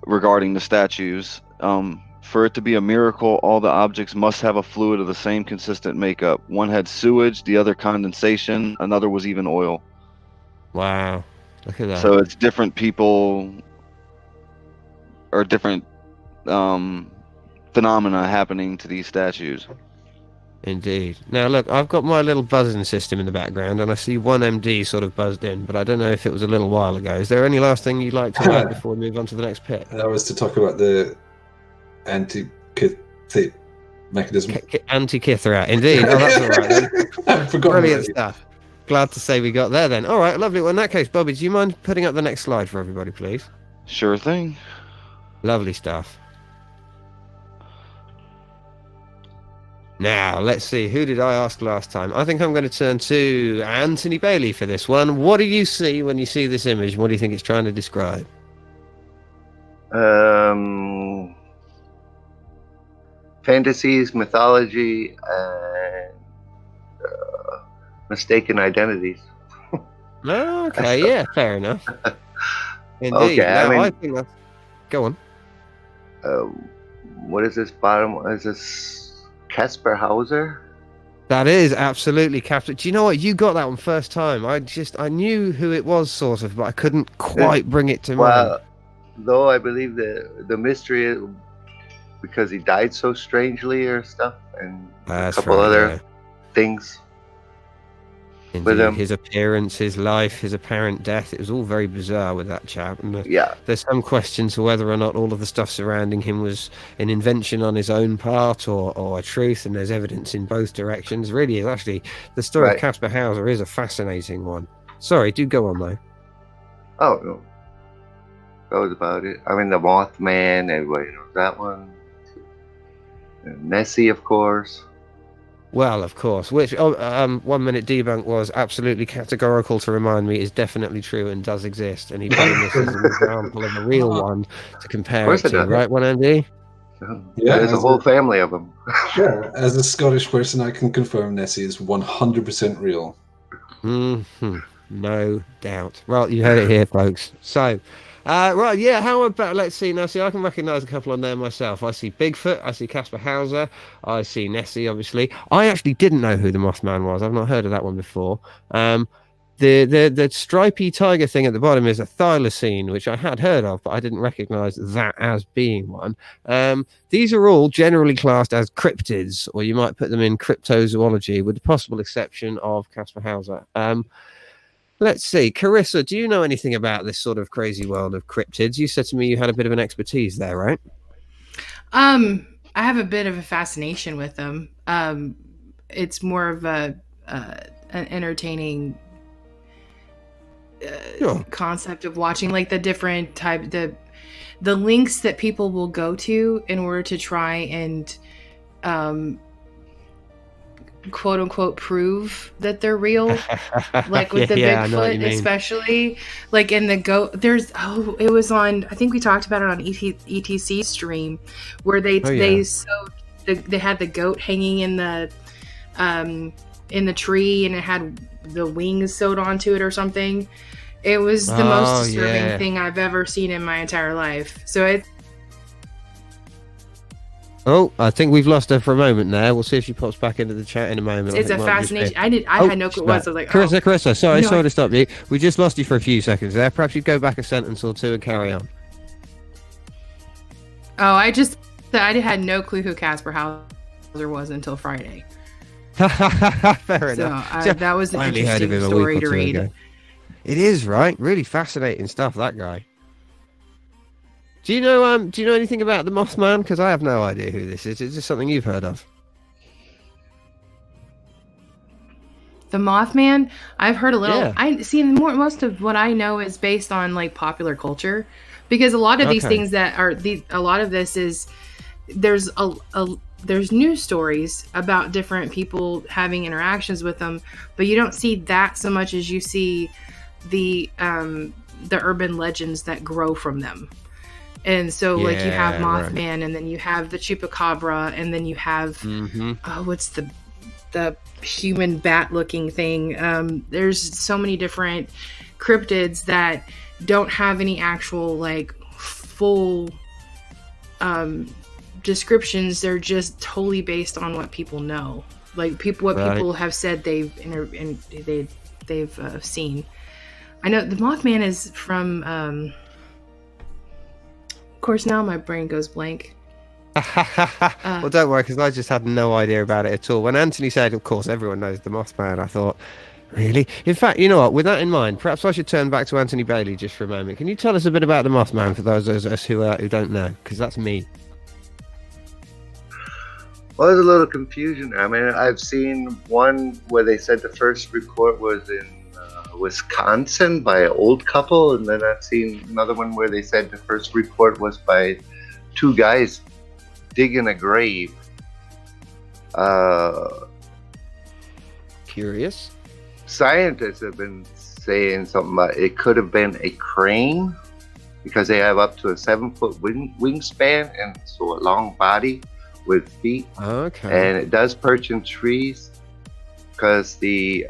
regarding the statues. For it to be a miracle, all the objects must have a fluid of the same consistent makeup. One had sewage, the other condensation, another was even oil. Wow. Look at that. So it's different people or different phenomena happening to these statues. Indeed. Now, look, I've got my little buzzing system in the background, and I see one MD sort of buzzed in, but I don't know if it was a little while ago. Is there any last thing you'd like to add before we move on to the next pit? That was to talk about the anti-Kith mechanism. Anti-Kithra, indeed. Oh, that's all right then. I've forgotten. Brilliant stuff. Glad to say we got there then. All right, lovely. Well, in that case, Bobby, do you mind putting up the next slide for everybody, please? Sure thing. Lovely stuff. Now, let's see. Who did I ask last time? I think I'm going to turn to Anthony Bailey for this one. What do you see when you see this image? What do you think it's trying to describe? Fantasies, mythology, and mistaken identities. Okay, yeah, fair enough. Indeed. Okay, Now, I think that's... Go on. What is this bottom? Is this Casper Hauser? That is absolutely Casper. Do you know what? You got that one first time. I knew who it was, sort of, but I couldn't quite bring it to mind. Well, though I believe the mystery is because he died so strangely or stuff, and That's a couple right, other things. Indeed, his appearance, his life, his apparent death, it was all very bizarre with that chap. And there's some question to whether or not all of the stuff surrounding him was an invention on his own part or a truth, and there's evidence in both directions. Really, actually, the story of Casper Hauser is a fascinating one. Sorry, do go on, though. Oh, no. That was about it. I mean, the Mothman, everybody knows that one. And Nessie, of course. Well, of course, which 1 minute debunk was absolutely categorical to remind me is definitely true and does exist, and he put this as an example of a real one to compare it to, right, 1MD? Yeah, there's a whole family of them. Yeah, as a Scottish person, I can confirm Nessie is 100% real. No doubt. Well, you heard it here, folks. So, right, yeah, how about, let's see, now, see, I can recognise a couple on there myself. I see Bigfoot, I see Casper Hauser, I see Nessie, obviously. I actually didn't know who the Mothman was. I've not heard of that one before. The stripy tiger thing at the bottom is a thylacine, which I had heard of, but I didn't recognise that as being one. These are all generally classed as cryptids, or you might put them in cryptozoology, with the possible exception of Casper Hauser. Let's see, Carissa, do you know anything about this sort of crazy world of cryptids? You said to me you had a bit of an expertise there, right? I have a bit of a fascination with them. It's more of an entertaining concept of watching, like the different type, the links that people will go to in order to try and quote unquote prove that they're real, like with the Bigfoot, especially like in the goat. It was on, I think we talked about it on ETC stream, where they sewed they had the goat hanging in the tree, and it had the wings sewed onto it or something. It was the most disturbing thing I've ever seen in my entire life. So I think we've lost her for a moment there. We'll see if she pops back into the chat in a moment. It's a fascination. I had no clue what it was. I was like, Carissa, sorry to stop you. We just lost you for a few seconds there. Perhaps you'd go back a sentence or two and carry on. Oh, I had no clue who Casper Hauser was until Friday. Fair enough. That was an interesting story to read. Ago. It is, right? Really fascinating stuff, that guy. Do you know anything about the Mothman? Because I have no idea who this is. Is this something you've heard of? The Mothman? I've heard a little. Yeah. I see most of what I know is based on like popular culture, because a lot of these things that are a lot of this is there's news stories about different people having interactions with them, but you don't see that so much as you see the urban legends that grow from them. And so, like, you have Mothman, and then you have the Chupacabra, and then you have what's the the human bat looking thing. There's so many different cryptids that don't have any actual like full descriptions. They're just totally based on what people know, like people have said they've seen. I know the Mothman is from of course now my brain goes blank. Well, don't worry, because I just had no idea about it at all. When Anthony said, of course, everyone knows the Mothman, I thought, really? In fact, you know what? With that in mind, perhaps I should turn back to Anthony Bailey just for a moment. Can you tell us a bit about the Mothman for those of us who don't know? Because that's me. Well, there's a little confusion. I mean, I've seen one where they said the first report was in Wisconsin by an old couple, and then I've seen another one where they said the first report was by two guys digging a grave. Curious. Scientists have been saying something about it could have been a crane because they have up to a 7-foot wingspan and so a long body with feet. Okay. And it does perch in trees because the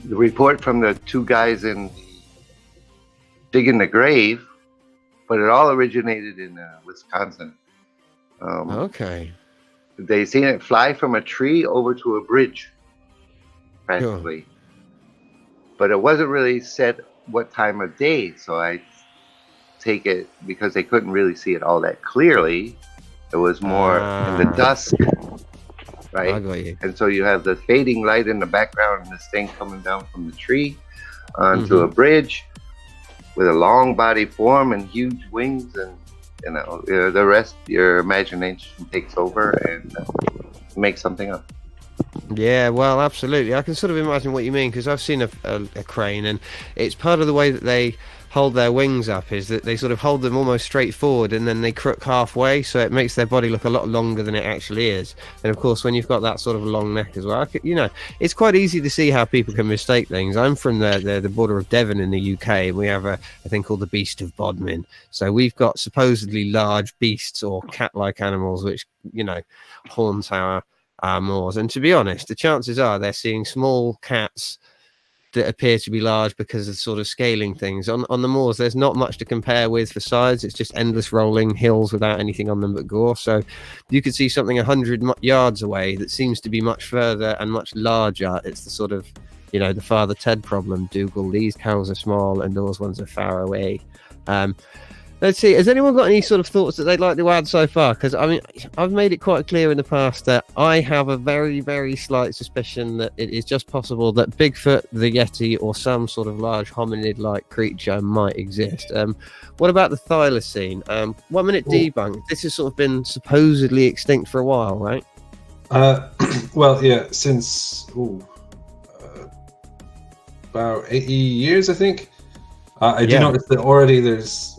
report from the two guys in digging the grave, but it all originated in Wisconsin. Okay. They seen it fly from a tree over to a bridge, practically. Sure. But it wasn't really set what time of day, so I take it because they couldn't really see it all that clearly. It was more in the dusk, right? I got you. And so you have the fading light in the background and this thing coming down from the tree onto a bridge with a long body form and huge wings, and the rest, your imagination takes over and makes something up. Yeah, well, absolutely. I can sort of imagine what you mean, because I've seen a crane, and it's part of the way that they hold their wings up is that they sort of hold them almost straight forward and then they crook halfway, so it makes their body look a lot longer than it actually is. And of course, when you've got that sort of long neck as well, it's quite easy to see how people can mistake things. I'm from the border of Devon in the UK, and we have a thing called the Beast of Bodmin. So we've got supposedly large beasts or cat-like animals which haunt our moors. And to be honest, the chances are they're seeing small cats that appear to be large because of sort of scaling things. On the moors, there's not much to compare with for size. It's just endless rolling hills without anything on them but gorse. So you could see something 100 yards away that seems to be much further and much larger. It's the sort of, the Father Ted problem. Dougal, these cows are small and those ones are far away. Let's see, has anyone got any sort of thoughts that they'd like to add so far? Because, I've made it quite clear in the past that I have a very, very slight suspicion that it is just possible that Bigfoot, the Yeti, or some sort of large hominid-like creature might exist. What about the thylacine? 1 minute debunk. This has sort of been supposedly extinct for a while, right? Well, yeah, since about 80 years, I think. I do notice that already there's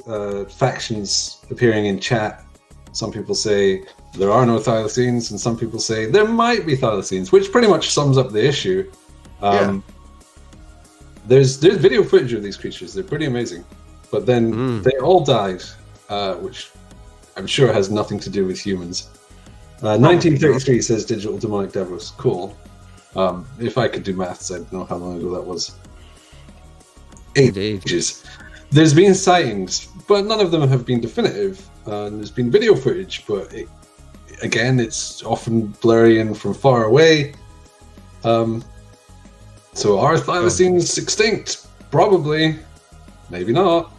factions appearing in chat. Some people say there are no thylacines, and some people say there might be thylacines, which pretty much sums up the issue. There's video footage of these creatures. They're pretty amazing. But then they all died, which I'm sure has nothing to do with humans. 1933 says Digital Demonic Devils. Cool. If I could do maths, I'd know how long ago that was. Ages. There's been sightings, but none of them have been definitive. There's been video footage, but it's often blurry and from far away. So are thylacines extinct? Probably. Maybe not.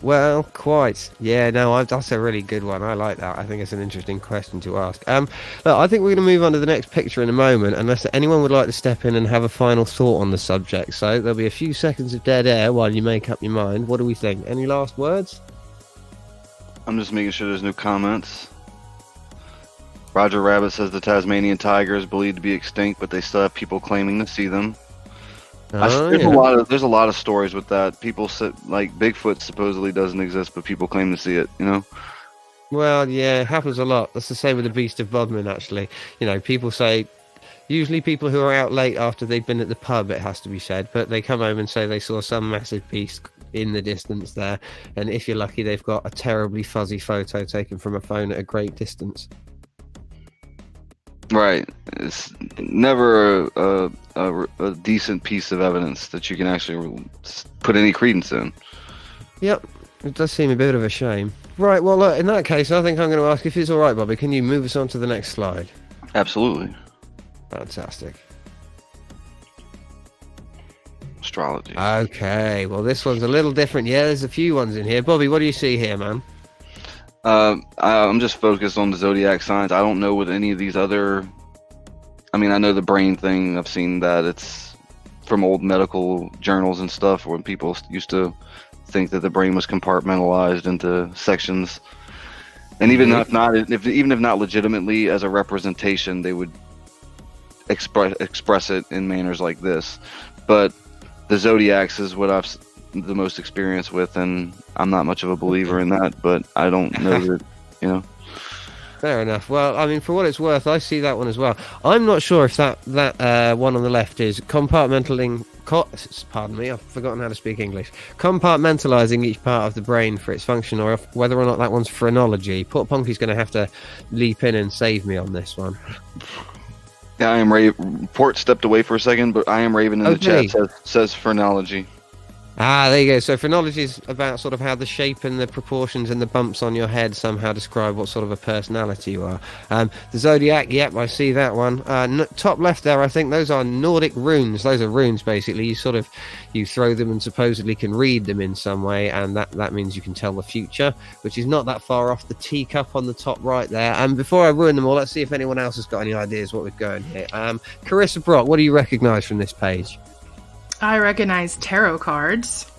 Well, quite. Yeah, no, that's a really good one. I like that. I think it's an interesting question to ask. Look, I think we're going to move on to the next picture in a moment, unless anyone would like to step in and have a final thought on the subject. So there'll be a few seconds of dead air while you make up your mind. What do we think? Any last words? I'm just making sure there's no comments. Roger Rabbit says the Tasmanian tiger is believed to be extinct, but they still have people claiming to see them. There's a lot of stories with that. People say like Bigfoot supposedly doesn't exist, but people claim to see it. Well, yeah, it happens a lot. That's the same with the Beast of Bodmin. Actually, people say, usually people who are out late after they've been at the pub, it has to be said, but they come home and say they saw some massive beast in the distance there, and if you're lucky, they've got a terribly fuzzy photo taken from a phone at a great distance. Right. It's never a decent piece of evidence that you can actually put any credence in. Yep. It does seem a bit of a shame. Right, well, look, in that case, I think I'm going to ask if it's all right, Bobby. Can you move us on to the next slide? Absolutely. Fantastic. Astrology. Okay, well, this one's a little different. Yeah, there's a few ones in here. Bobby, what do you see here, man? I'm just focused on the zodiac signs. I don't know what any of these other. I mean, I know the brain thing. I've seen that. It's from old medical journals and stuff when people used to think that the brain was compartmentalized into sections. And even if not legitimately as a representation, they would express it in manners like this. But the zodiacs is what I've the most experience with, and I'm not much of a believer in that. But I don't know that, you know. Fair enough. Well, I mean, for what it's worth, I see that one as well. I'm not sure if that one on the left is compartmentalizing. Pardon me, I've forgotten how to speak English. Compartmentalizing each part of the brain for its function, or whether or not that one's phrenology. Port Punky's going to have to leap in and save me on this one. Yeah, I am Port stepped away for a second, but I am Raven in the chat says phrenology. Ah, there you go. So phrenology is about sort of how the shape and the proportions and the bumps on your head somehow describe what sort of a personality you are. The zodiac, yep, I see that one. Top left there, I think those are Nordic runes. Those are runes, basically. You throw them and supposedly can read them in some way, and that means you can tell the future, which is not that far off the teacup on the top right there. And before I ruin them all, let's see if anyone else has got any ideas what we're going here. Carissa Brock, what do you recognise from this page? I recognize tarot cards.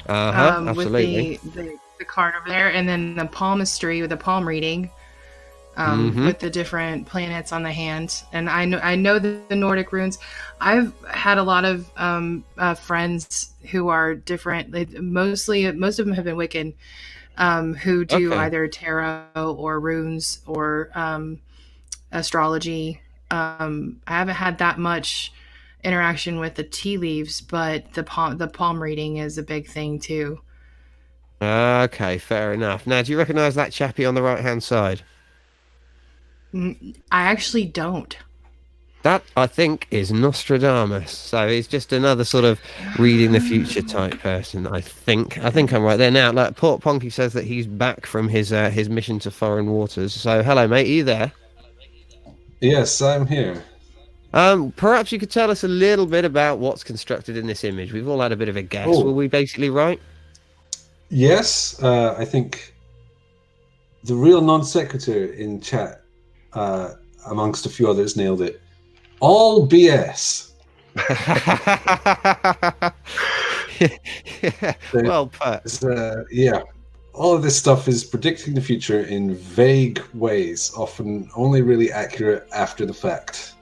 Absolutely. With the card over there, and then the palmistry with the palm reading, with the different planets on the hand. And I know the Nordic runes. I've had a lot of friends who are different. Most of them have been Wiccan, who do either tarot or runes or astrology. I haven't had that much interaction with the tea leaves, but the palm reading is a big thing too. Okay, fair enough. Now, do you recognise that chappie on the right hand side? I actually don't. That, I think, is Nostradamus. So he's just another sort of reading the future type person, I think. I think I'm right there. Now, like Port Ponky says that he's back from his mission to foreign waters. So, hello, mate. Are you there? Yes, I'm here. Perhaps you could tell us a little bit about what's constructed in this image. We've all had a bit of a guess. Were we basically right? Yes, I think the real non sequitur in chat, amongst a few others, nailed it. All BS. Well put. Yeah. All of this stuff is predicting the future in vague ways, often only really accurate after the fact.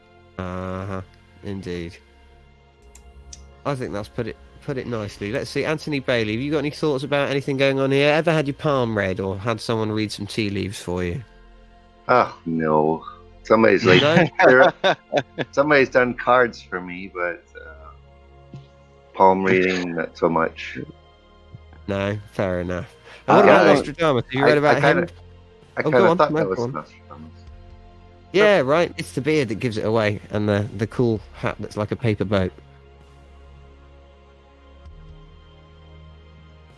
Indeed. I think that's put it nicely. Let's see, Anthony Bailey, have you got any thoughts about anything going on here? Ever had your palm read or had someone read some tea leaves for you? Oh no, somebody's somebody's done cards for me, but palm reading not so much. No, fair enough. And what about Nostradamus? Have you read about him? I kind of thought that was Nostradamus. Yeah, right. It's the beard that gives it away, and the cool hat that's like a paper boat.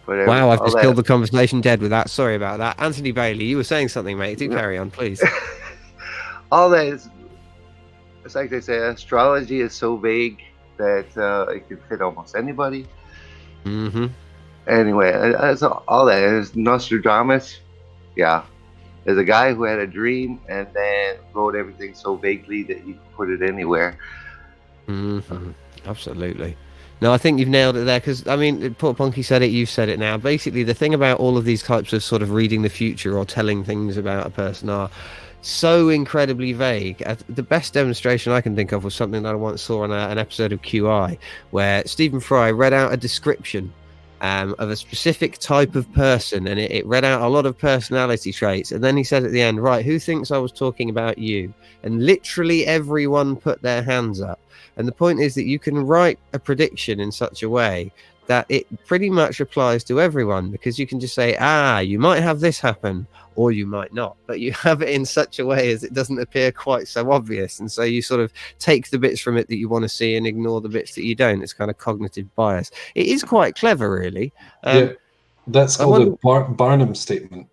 Wow, I've just killed the conversation dead with that. Sorry about that. Anthony Bailey, you were saying something, mate. Do carry on, please. All that is, it's like they say, astrology is so vague that it could fit almost anybody. Mm-hmm. Anyway, that's all that is. Nostradamus, yeah. There's a guy who had a dream and then wrote everything so vaguely that you could put it anywhere. Mm-hmm. Absolutely. No, I think you've nailed it there, because, I mean, Port Punky said it, you've said it now. Basically, the thing about all of these types of sort of reading the future or telling things about a person are so incredibly vague. The best demonstration I can think of was something that I once saw on an episode of QI, where Stephen Fry read out a description of a specific type of person, and it read out a lot of personality traits, and then he said at the end, right, who thinks I was talking about you? And literally everyone put their hands up. And the point is that you can write a prediction in such a way that it pretty much applies to everyone, because you can just say, you might have this happen or you might not, but you have it in such a way as it doesn't appear quite so obvious, and so you sort of take the bits from it that you want to see and ignore the bits that you don't. It's kind of cognitive bias. It is quite clever, really. That's called a Barnum statement.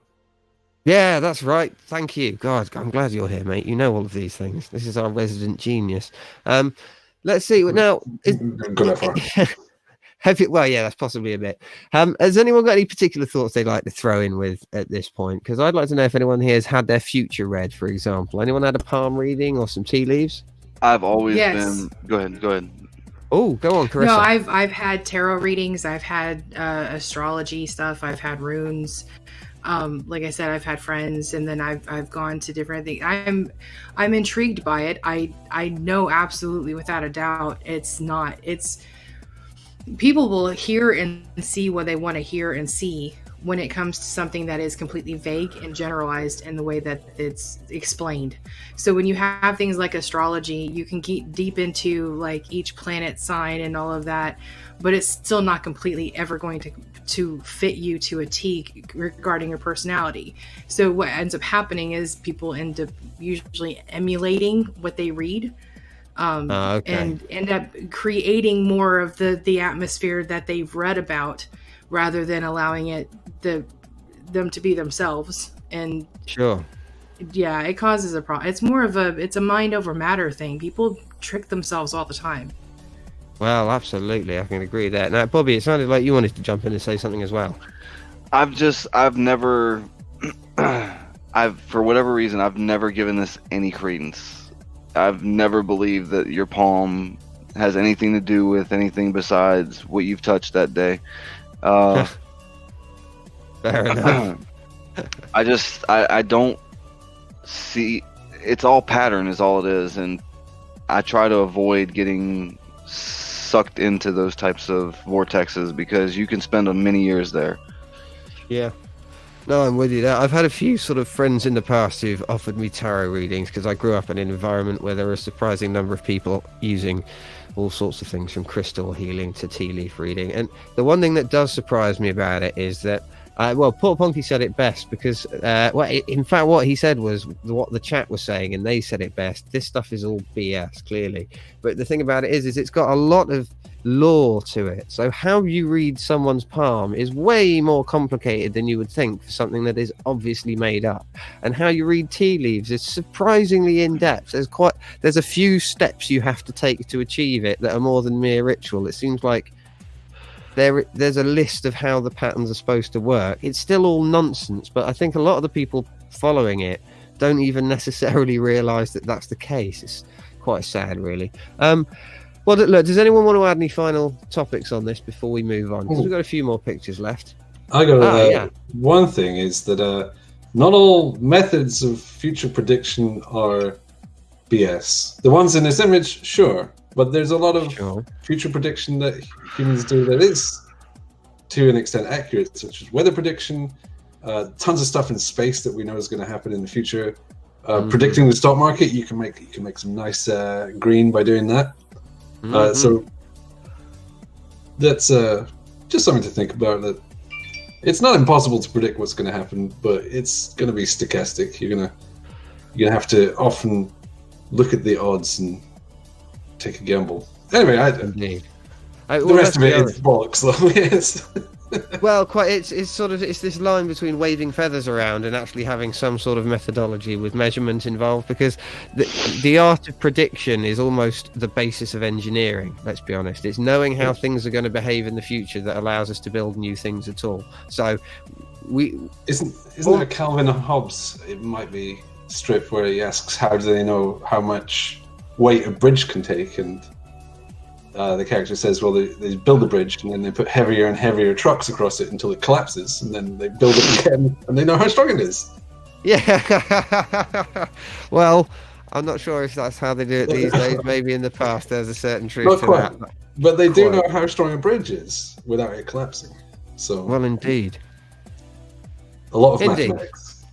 Yeah, that's right. Thank you. God, I'm glad you're here, mate. You know all of these things. This is our resident genius. Let's see. Now, go that far. well, yeah, that's possibly a bit. Has anyone got any particular thoughts they'd like to throw in with at this point? Because I'd like to know if anyone here has had their future read, for example. Anyone had a palm reading or some tea leaves? I've always been. Go ahead. Oh, go on, Carissa. No, I've had tarot readings. I've had astrology stuff. I've had runes. Like I said, I've had friends, and then I've gone to different things. I'm intrigued by it. I know absolutely without a doubt it's people will hear and see what they want to hear and see when it comes to something that is completely vague and generalized in the way that it's explained. So when you have things like astrology, you can get deep into like each planet sign and all of that, but it's still not completely ever going to fit you to a T regarding your personality. So what ends up happening is people end up usually emulating what they read, and end up creating more of the atmosphere that they've read about, rather than allowing them to be themselves. And sure, yeah, it causes a problem. It's more of it's a mind over matter thing. People trick themselves all the time. Well, absolutely, I can agree with that. Now, Bobby, it sounded like you wanted to jump in and say something as well. I've never, for whatever reason, I've never given this any credence. I've never believed that your palm has anything to do with anything besides what you've touched that day. Fair enough. I don't see, it's all pattern is all it is, and I try to avoid getting sucked into those types of vortexes, because you can spend many years there. Yeah. No, I'm with you there. I've had a few sort of friends in the past who've offered me tarot readings, because I grew up in an environment where there were a surprising number of people using all sorts of things, from crystal healing to tea leaf reading. And the one thing that does surprise me about it is that Paul Ponky said it best, because in fact what he said was what the chat was saying, and they said it best. This stuff is all BS, clearly, but the thing about it is it's got a lot of lore to it. So how you read someone's palm is way more complicated than you would think for something that is obviously made up. And how you read tea leaves is surprisingly in depth. There's a few steps you have to take to achieve it that are more than mere ritual. It seems like there's a list of how the patterns are supposed to work. It's still all nonsense, but I think a lot of the people following it don't even necessarily realize that that's the case. It's quite sad, really. Well, look, does anyone want to add any final topics on this before we move on? Because we've got a few more pictures left. I got one thing is that not all methods of future prediction are BS. The ones in this image, sure, but there's a lot of future prediction that humans do that is to an extent accurate, such as weather prediction, tons of stuff in space that we know is going to happen in the future. Predicting the stock market, you can make some nice green by doing that. So that's just something to think about. That it's not impossible to predict what's going to happen, but it's going to be stochastic. You're gonna have to often look at the odds and take a gamble. Anyway, the rest of it is bollocks, though. Yes. Well, it's this line between waving feathers around and actually having some sort of methodology with measurement involved, because the art of prediction is almost the basis of engineering. Let's be honest, it's knowing how things are going to behave in the future that allows us to build new things at all. So isn't there a Calvin Hobbes, it might be, strip where he asks how do they know how much weight a bridge can take, and the character says, well, they build the bridge and then they put heavier and heavier trucks across it until it collapses, and then they build it again and they know how strong it is. Yeah. Well, I'm not sure if that's how they do it these days. Maybe in the past there's a certain truth to that. But they do know how strong a bridge is without it collapsing. So well, indeed. A lot of mathematics.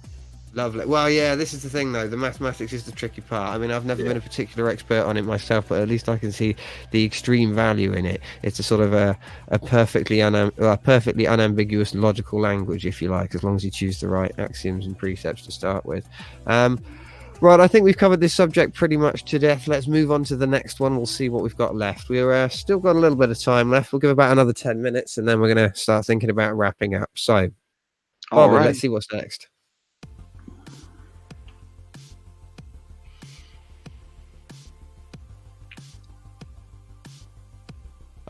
Lovely. Well, yeah, this is the thing, though. The mathematics is the tricky part. I mean, I've never been a particular expert on it myself, but at least I can see the extreme value in it. It's a sort of a perfectly unambiguous logical language, if you like, as long as you choose the right axioms and precepts to start with. Right, I think we've covered this subject pretty much to death. Let's move on to the next one. We'll see what we've got left. We're still got a little bit of time left. We'll give about another 10 minutes, and then we're going to start thinking about wrapping up. So, All Bobby, right. let's see what's next.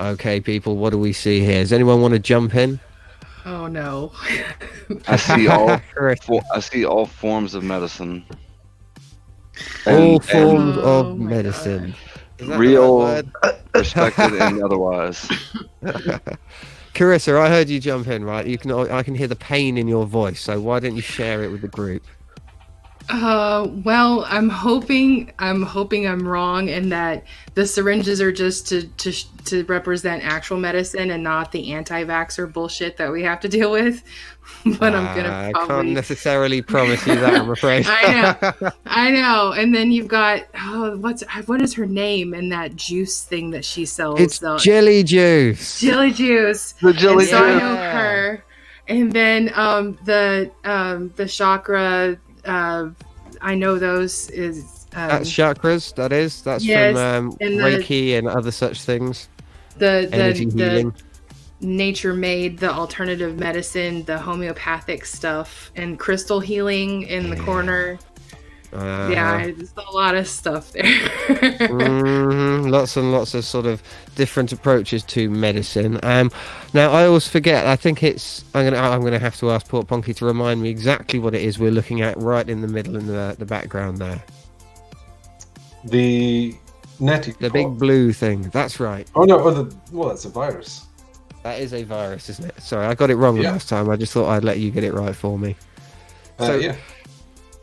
Okay, people, what do we see here? Does anyone want to jump in? Oh no. I see all. Correct. I see all forms of medicine. All And forms Oh of my medicine. Is that the real, right word? respected, and otherwise. Carissa, I heard you jump in, right? I can hear the pain in your voice, so why don't you share it with the group? Well, I'm hoping I'm wrong and that the syringes are just to represent actual medicine and not the anti-vaxxer bullshit that we have to deal with. But I'm gonna I probably can't necessarily promise you that, I'm afraid. I know. And then you've got what is her name and that juice thing that she sells? It's jelly juice. Jelly juice. The jelly And so I juice. know her. And then the chakra. I know those is That's chakras. That's yes, from and Reiki and other such things. the Energy healing. nature made, the alternative medicine, the homeopathic stuff, and crystal healing in the corner. Yeah, there's a lot of stuff there. Lots and lots of sort of different approaches to medicine. Now I always forget. I think I'm gonna have to ask Port Ponky to remind me exactly what it is we're looking at right in the middle in the background there. The neti. The big blue thing. That's right. Oh no! Well, that's a virus. That is a virus, isn't it? Sorry, I got it wrong last time. I just thought I'd let you get it right for me. Yeah.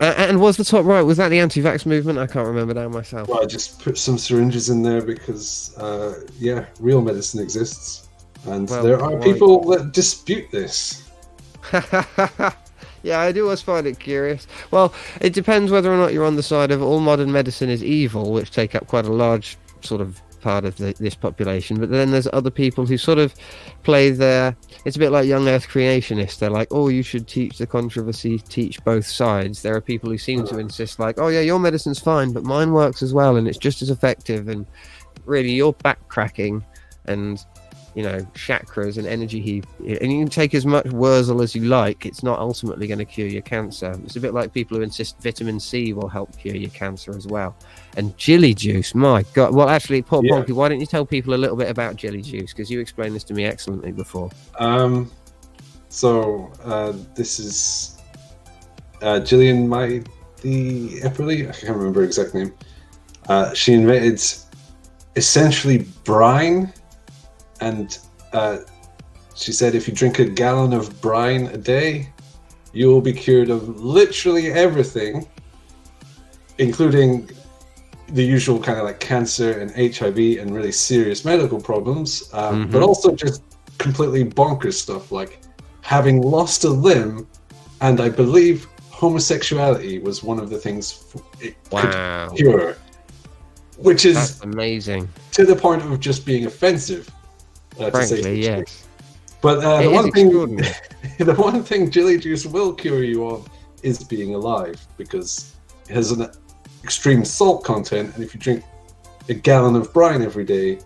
And was the top right? Was that the anti-vax movement? I can't remember now myself. Well, I just put some syringes in there because, real medicine exists, and there are people that dispute this. Yeah, I do always find it curious. Well, it depends whether or not you're on the side of all modern medicine is evil, which take up quite a large sort of part of this population, but then there's other people who sort of play it's a bit like young earth creationists. They're like, oh, you should teach the controversy, teach both sides. There are people who seem to insist like, oh yeah, your medicine's fine, but mine works as well and it's just as effective, and really you're backcracking and chakras and energy heat, and you can take as much Wurzel as you like, it's not ultimately going to cure your cancer. It's a bit like people who insist vitamin C will help cure your cancer as well. And chili juice, my god. Well, actually, Port Ponky, why don't you tell people a little bit about jelly juice, because you explained this to me excellently before. This is Gillian the Epperly, I can't remember her exact name. She invented essentially brine. And she said if you drink a gallon of brine a day, you will be cured of literally everything, including the usual kind of like cancer and HIV and really serious medical problems, but also just completely bonkers stuff like having lost a limb, and I believe homosexuality was one of the things it could cure, which is that's amazing to the point of just being offensive. Frankly, yes. But the one thing jelly juice will cure you of is being alive, because it has an extreme salt content, and if you drink a gallon of brine every day,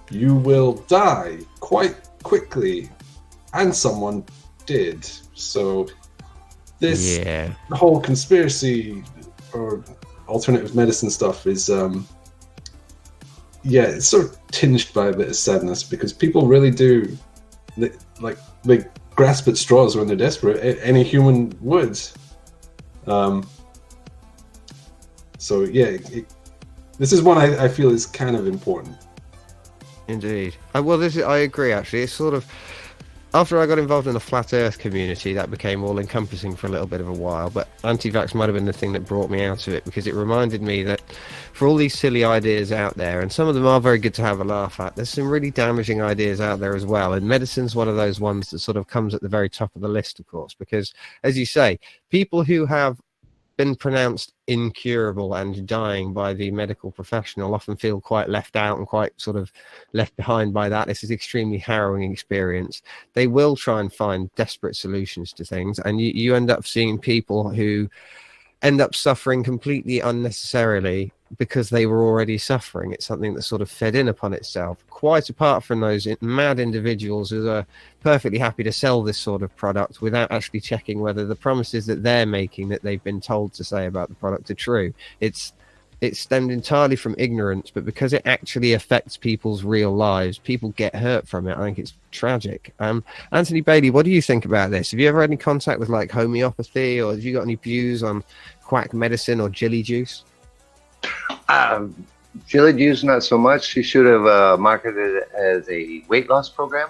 you will die quite quickly, and someone did. So this whole conspiracy or alternative medicine stuff is it's sort of tinged by a bit of sadness, because people really do they grasp at straws when they're desperate. Any human would. This is one I feel is kind of important. Indeed. I agree, actually. It's sort of, after I got involved in the flat earth community, that became all encompassing for a little bit of a while, but anti-vax might have been the thing that brought me out of it, because it reminded me that for all these silly ideas out there, and some of them are very good to have a laugh at, there's some really damaging ideas out there as well, and medicine's one of those ones that sort of comes at the very top of the list, of course, because, as you say, people who have been pronounced incurable and dying by the medical professional often feel quite left out and quite sort of left behind by that. This is extremely harrowing experience. They will try and find desperate solutions to things, and you end up seeing people who end up suffering completely unnecessarily because they were already suffering. It's something that sort of fed in upon itself, quite apart from those mad individuals who are perfectly happy to sell this sort of product without actually checking whether the promises that they're making, that they've been told to say about the product, are true. It's stemmed entirely from ignorance, but because it actually affects people's real lives, people get hurt from it. I think it's tragic. Anthony Bailey, what do you think about this? Have you ever had any contact with like homeopathy, or have you got any views on quack medicine or jelly juice? Jelly juice, not so much. She should have marketed it as a weight loss program.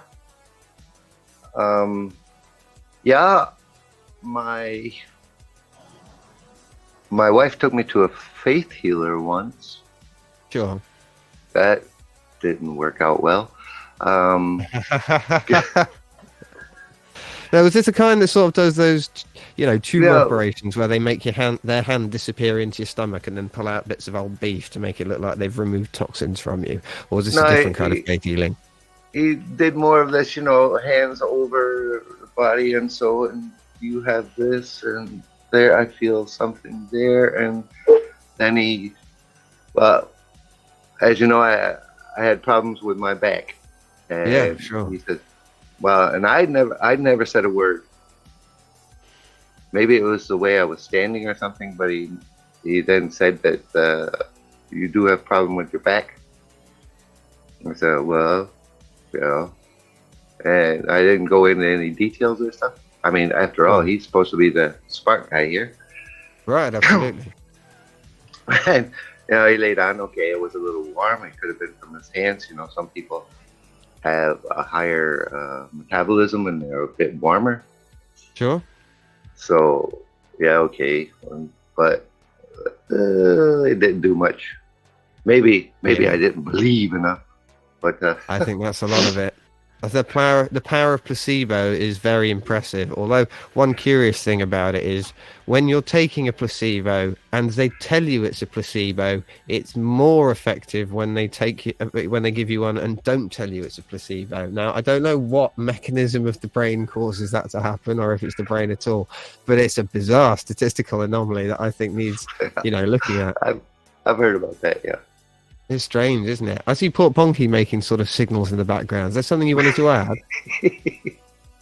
Yeah, my wife took me to a faith healer once. Sure. That didn't work out well. Now, was this a kind that sort of does those, tumor operations where they make their hand disappear into your stomach and then pull out bits of old beef to make it look like they've removed toxins from you? Or was this a different kind of faith healing? He did more of this, hands over the body, and you have this, and there I feel something there, and then as you know, I had problems with my back, and yeah, sure. He said, well, and I'd never said a word. Maybe it was the way I was standing or something, but he then said that you do have a problem with your back. I said, well, and I didn't go into any details or stuff. I mean, after all, he's supposed to be the smart guy here. Right, absolutely. And, he laid on, okay, it was a little warm. It could have been from his hands. Some people have a higher metabolism and they're a bit warmer. Sure. So, yeah, okay. But it didn't do much. Maybe I didn't believe enough. But I think that's a lot of it. The power of placebo is very impressive. Although one curious thing about it is when you're taking a placebo and they tell you it's a placebo, it's more effective when they give you one and don't tell you it's a placebo. Now, I don't know what mechanism of the brain causes that to happen, or if it's the brain at all, but it's a bizarre statistical anomaly that I think needs, looking at. I've heard about that, yeah. It's strange, isn't it? I see Port Ponky making sort of signals in the background. Is there something you wanted to add?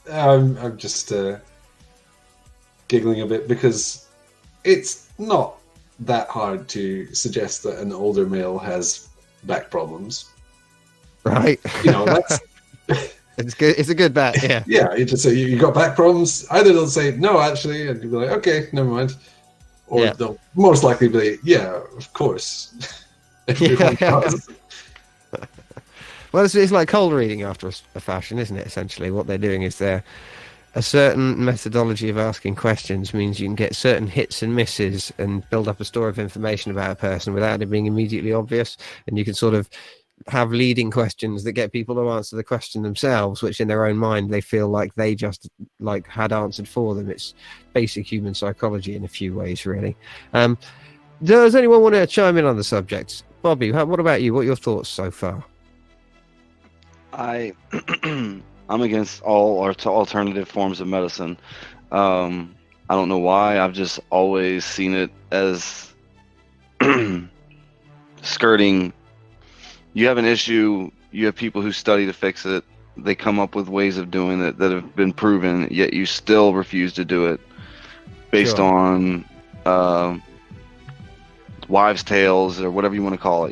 I'm just giggling a bit because it's not that hard to suggest that an older male has back problems. Right. That's... It's good. It's a good bet, yeah. Yeah, you just say, you got back problems. Either they'll say, no, actually, and you'll be like, okay, never mind. Or they'll most likely be, yeah, of course. Well, it's like cold reading after a fashion, isn't it? Essentially, what they're doing is a certain methodology of asking questions means you can get certain hits and misses and build up a store of information about a person without it being immediately obvious. And you can sort of have leading questions that get people to answer the question themselves, which in their own mind they feel like they just had answered for them. It's basic human psychology in a few ways, really. Does anyone want to chime in on the subject? Bobby, what about you? What are your thoughts so far? I'm against all alternative forms of medicine. I don't know why. I've just always seen it as skirting. You have an issue, you have people who study to fix it. They come up with ways of doing it that have been proven, yet you still refuse to do it based on wives' tales or whatever you want to call it,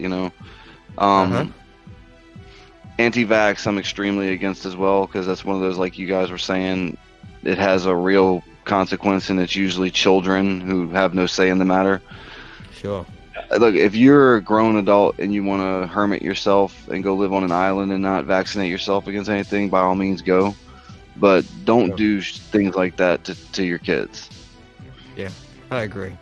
Anti-vax, I'm extremely against as well, because that's one of those, like you guys were saying, it has a real consequence, and it's usually children who have no say in the matter. Sure. Look, if you're a grown adult and you want to hermit yourself and go live on an island and not vaccinate yourself against anything, by all means go. But don't do things like that to your kids. Yeah, I agree.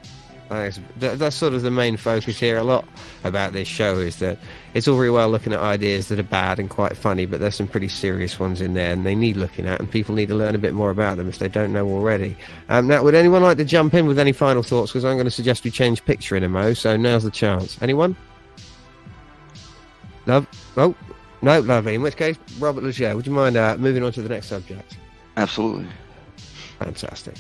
That's sort of the main focus here. A lot about this show is that it's all very well looking at ideas that are bad and quite funny, but there's some pretty serious ones in there, and they need looking at, and people need to learn a bit more about them if they don't know already. Now, would anyone like to jump in with any final thoughts? Because I'm going to suggest we change picture in a mo, so now's the chance. Anyone? Love? Oh, no, lovely. In which case, Robert Leger, would you mind moving on to the next subject? Absolutely. Fantastic.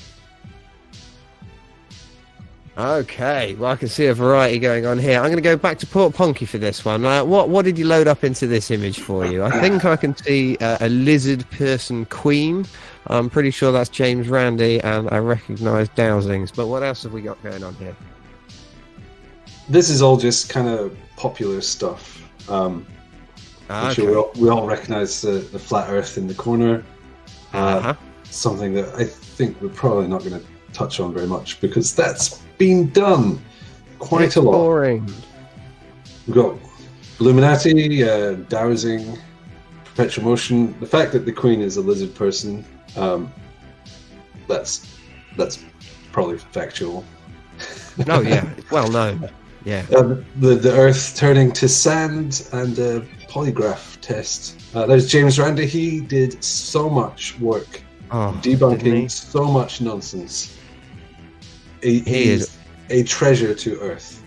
Okay, well, I can see a variety going on here. I'm going to go back to Port Ponky for this one. What did you load up into this image for you? I think I can see a lizard person queen. I'm pretty sure that's James Randi, and I recognise dowsings. But what else have we got going on here? This is all just kind of popular stuff. I'm sure we all recognise the flat Earth in the corner. Something that I think we're probably not going to touch on very much because that's been done quite a lot. Boring. We've got Illuminati, dowsing, perpetual motion. The fact that the Queen is a lizard person, that's probably factual. Oh yeah, well known. Yeah. The Earth turning to sand and a polygraph test. There's James Randi. He did so much work debunking so much nonsense. He is a treasure to Earth.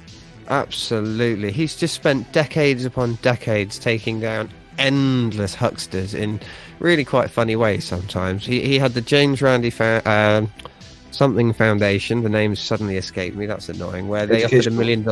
Absolutely. He's just spent decades upon decades taking down endless hucksters in really quite funny ways sometimes. He had the James Randi something foundation, the name suddenly escaped me, that's annoying, where they offered $1 million.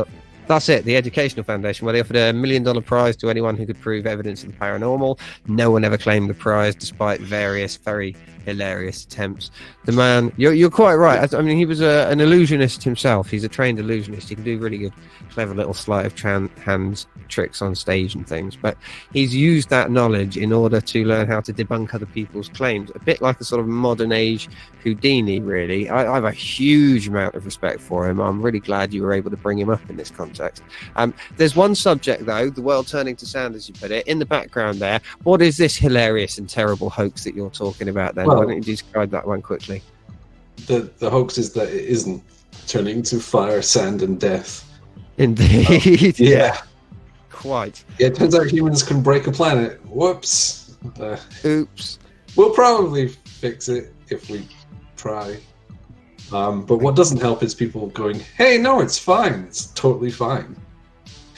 That's it, the Educational Foundation, where they offered $1 million prize to anyone who could prove evidence of the paranormal. No one ever claimed the prize, despite various very hilarious attempts. The man, you're quite right. I mean, he was an illusionist himself. He's a trained illusionist. He can do really good, clever little sleight of hand tricks on stage and things. But he's used that knowledge in order to learn how to debunk other people's claims. A bit like a sort of modern age Houdini, really. I have a huge amount of respect for him. I'm really glad you were able to bring him up in this context. There's one subject, though, the world turning to sand, as you put it, in the background there. What is this hilarious and terrible hoax that you're talking about then? Why don't you describe that one quickly? The hoax is that it isn't turning to fire, sand, and death. Indeed. Yeah. Quite. Yeah, it turns out humans can break a planet. Whoops. Oops. We'll probably fix it if we try. But what doesn't help is people going, hey, no, it's fine. It's totally fine.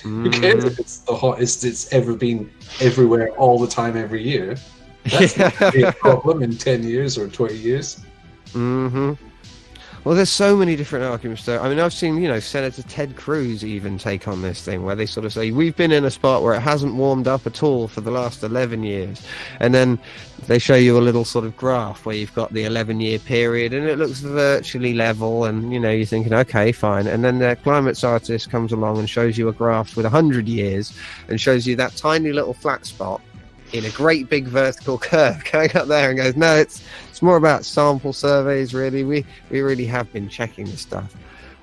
Who cares if it's the hottest it's ever been everywhere all the time every year? That's not going to be a problem in 10 years or 20 years. Well, there's so many different arguments though. I mean, I've seen, Senator Ted Cruz even take on this thing where they sort of say, we've been in a spot where it hasn't warmed up at all for the last 11 years. And then they show you a little sort of graph where you've got the 11-year period and it looks virtually level and, you're thinking, okay, fine. And then the climate scientist comes along and shows you a graph with 100 years and shows you that tiny little flat spot in a great big vertical curve going up there and goes, no, it's more about sample surveys, really. We really have been checking this stuff.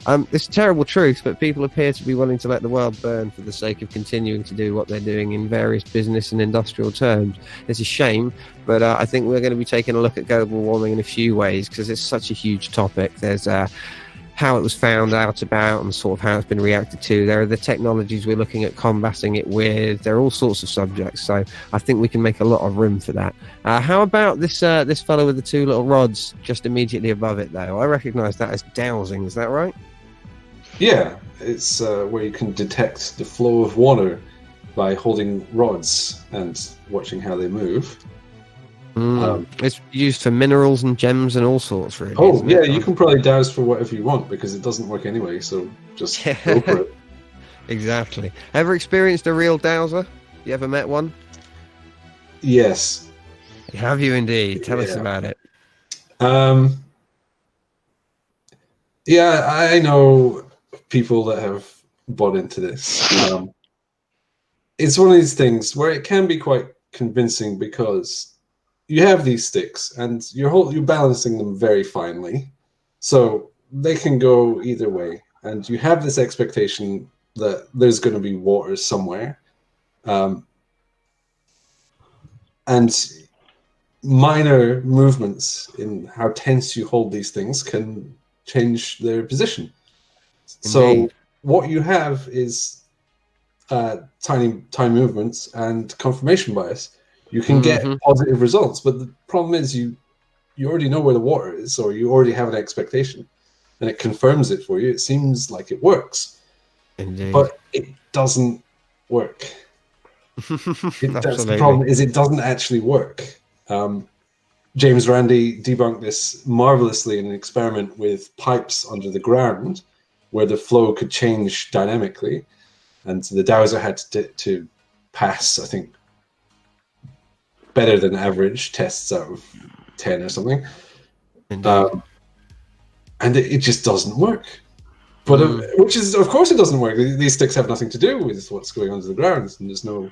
It's a terrible truth, but people appear to be willing to let the world burn for the sake of continuing to do what they're doing in various business and industrial terms. It's a shame, but I think we're going to be taking a look at global warming in a few ways because it's such a huge topic. There's how it was found out about and sort of how it's been reacted to. There are the technologies we're looking at combating it with. There are all sorts of subjects, so I think we can make a lot of room for that. How about this fellow with the two little rods just immediately above it, though? I recognise that as dowsing, is that right? Yeah, it's where you can detect the flow of water by holding rods and watching how they move. It's used for minerals and gems and all sorts, really. Oh, yeah, you can probably douse for whatever you want because it doesn't work anyway, so just go for it. Exactly. Ever experienced a real dowser? You ever met one? Yes. Have you indeed? Tell us about it. Yeah, I know people that have bought into this. It's one of these things where it can be quite convincing because you have these sticks and you're balancing them very finely, so they can go either way, and you have this expectation that there's going to be water somewhere, and minor movements in how tense you hold these things can change their position. So what you have is tiny time movements and confirmation bias. You can get positive results, but the problem is you already know where the water is, or you already have an expectation, and it confirms it for you. It seems like it works, but it doesn't work. That's the problem. Is it doesn't actually work. James Randi debunked this marvelously in an experiment with pipes under the ground, where the flow could change dynamically, and the dowser had to pass, I think, better than average tests out of 10 or something. And it just doesn't work. But which is, of course, it doesn't work. These sticks have nothing to do with what's going under the ground, and there's no.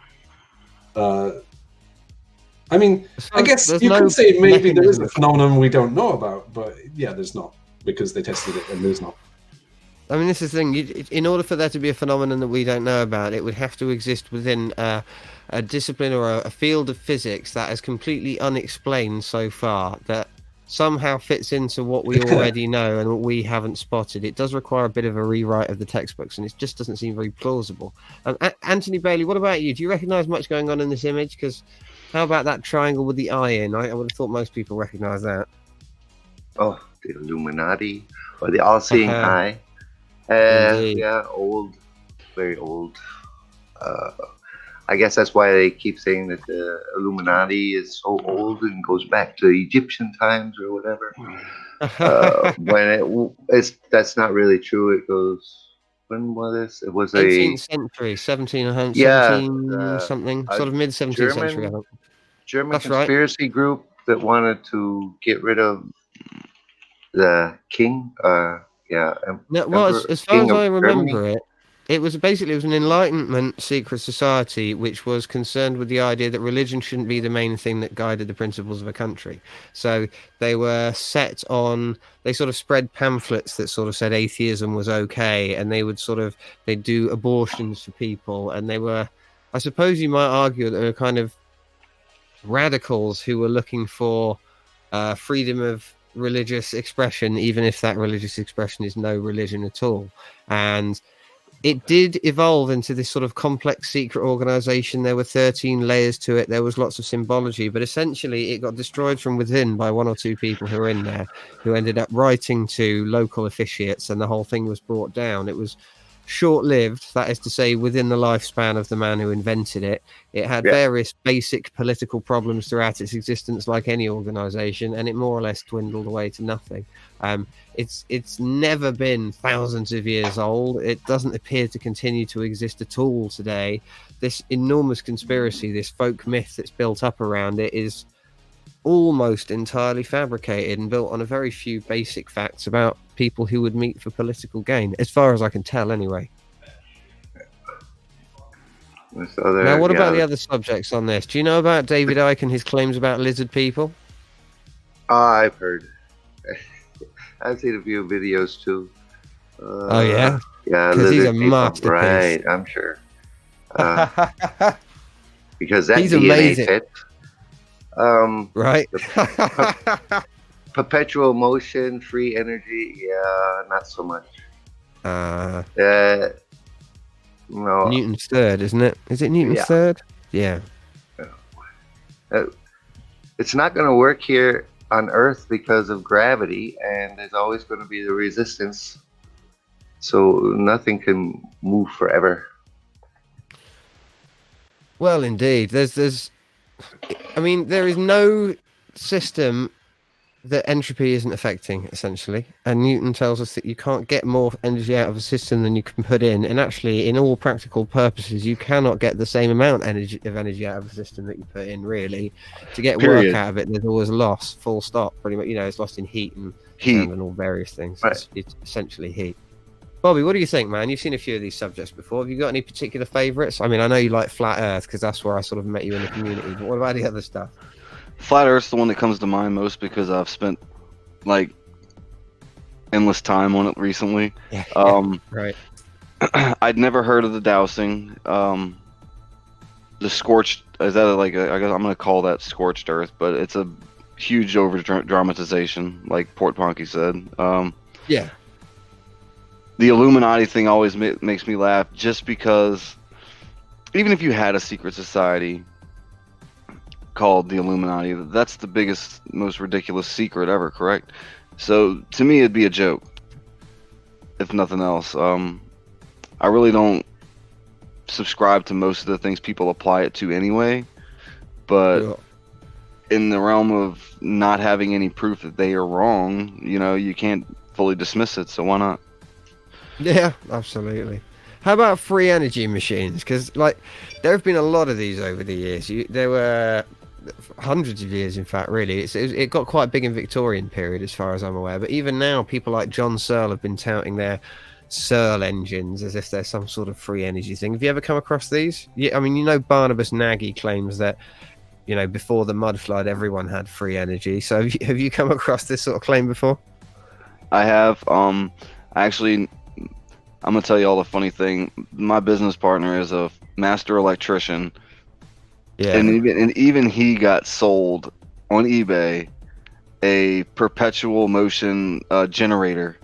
I mean, I guess you could say maybe there is a phenomenon we don't know about, but yeah, there's not, because they tested it and there's not. I mean, this is the thing. In order for there to be a phenomenon that we don't know about, it would have to exist within a discipline or a field of physics that is completely unexplained so far, that somehow fits into what we already know and what we haven't spotted. It does require a bit of a rewrite of the textbooks, and it just doesn't seem very plausible. Anthony Bailey, what about you? Do you recognise much going on in this image? Because how about that triangle with the eye in? I would have thought most people recognise that. Oh, the Illuminati, or the all-seeing eye. Yeah, old, very old. I guess that's why they keep saying that the Illuminati is so old and goes back to Egyptian times or whatever. When that's not really true. It goes, when was this? It was 18th century, 17 something, sort of mid 17th century. I think. German conspiracy group that wanted to get rid of the king. As far as I remember it was basically an Enlightenment secret society which was concerned with the idea that religion shouldn't be the main thing that guided the principles of a country. So they were set on, they sort of spread pamphlets that sort of said atheism was okay, and they'd do abortions for people, and they were, I suppose you might argue that they were kind of radicals who were looking for freedom of religious expression, even if that religious expression is no religion at all. And it did evolve into this sort of complex secret organization. There were 13 layers to it. There was lots of symbology, but essentially it got destroyed from within by one or two people who were in there, who ended up writing to local officiates, and the whole thing was brought down. It was short-lived, that is to say, within the lifespan of the man who invented it. It had various basic political problems throughout its existence, like any organization, and it more or less dwindled away to nothing. It's never been thousands of years old. It doesn't appear to continue to exist at all today. This enormous conspiracy, this folk myth that's built up around it, is almost entirely fabricated and built on a very few basic facts about people who would meet for political gain, as far as I can tell anyway. Now, what about the other subjects on this? Do you know about David Icke and his claims about lizard people? I've heard. I've seen a few videos too. Oh yeah? Yeah, because he's a masterpiece. Right, I'm sure. Because that he's DNA amazing. fit. Right. Perpetual motion, free energy, yeah, not so much. No. Newton's third, isn't it? Is it Newton's third? Yeah. It's not going to work here on Earth because of gravity, and there's always going to be the resistance. So nothing can move forever. Well, indeed. There is no system that entropy isn't affecting, essentially. And Newton tells us that you can't get more energy out of a system than you can put in. And actually, in all practical purposes, you cannot get the same amount of energy out of a system that you put in, really. To get work out of it, there's always loss, full stop, pretty much. It's lost in heat and sound and all various things. Right. It's essentially heat. Bobby, what do you think, man? You've seen a few of these subjects before. Have you got any particular favourites? I mean, I know you like Flat Earth because that's where I sort of met you in the community. But what about the other stuff? Flat Earth's the one that comes to mind most because I've spent like endless time on it recently. Right. I'd never heard of the dowsing. The scorched, is that I guess I'm gonna call that scorched earth, but it's a huge over dramatization, like Port Ponky said. the Illuminati thing always makes me laugh, just because even if you had a secret society called the Illuminati, that's the biggest, most ridiculous secret ever, correct? So to me, it'd be a joke, if nothing else. I really don't subscribe to most of the things people apply it to anyway, but in the realm of not having any proof that they are wrong, you can't fully dismiss it, so why not? Yeah, absolutely. How about free energy machines? Because like there have been a lot of these over the years. There were hundreds of years, in fact. Really, it got quite big in Victorian period, as far as I'm aware. But even now, people like John Searle have been touting their Searle engines as if they're some sort of free energy thing. Have you ever come across these? Yeah, I mean, Barnabas Nagy claims that before the mud flood, everyone had free energy. So have you come across this sort of claim before? I have. Actually, I'm gonna tell you all the funny thing. My business partner is a master electrician. Yeah. And even he got sold on eBay a perpetual motion generator.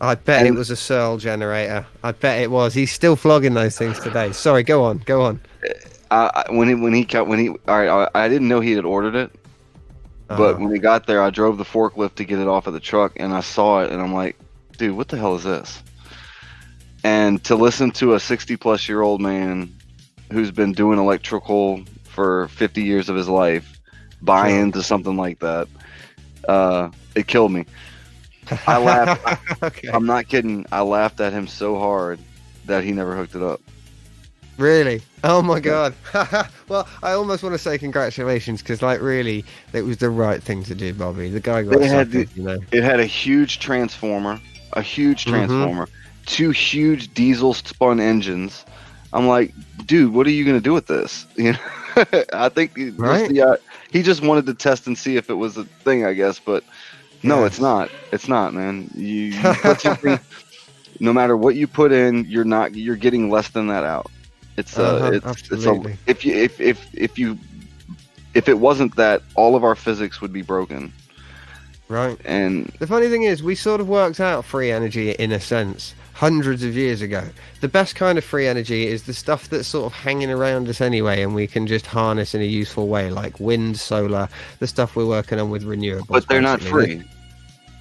I bet it was a Searle generator. I bet it was. He's still flogging those things today. Sorry, go on. I didn't know he had ordered it, but when we got there, I drove the forklift to get it off of the truck, and I saw it, and I'm like, dude, what the hell is this? And to listen to a 60-plus-year-old man who's been doing electrical for 50 years of his life buy into something like that, it killed me. I laughed. Okay. I'm not kidding. I laughed at him so hard that he never hooked it up. Really? Oh my God. Well, I almost want to say congratulations, because really, it was the right thing to do, Bobby. The guy got something, It had a huge transformer, two huge diesel spun engines. I'm like, dude, what are you going to do with this? I think he just wanted to test and see if it was a thing, I guess, but no, it's not. It's not, man. You put something, no matter what you put in, you're getting less than that out. If it wasn't that, all of our physics would be broken. Right. And the funny thing is, we sort of worked out free energy in a sense hundreds of years ago. The best kind of free energy is the stuff that's sort of hanging around us anyway, and we can just harness in a useful way, like wind, solar, the stuff we're working on with renewables. But they're not free.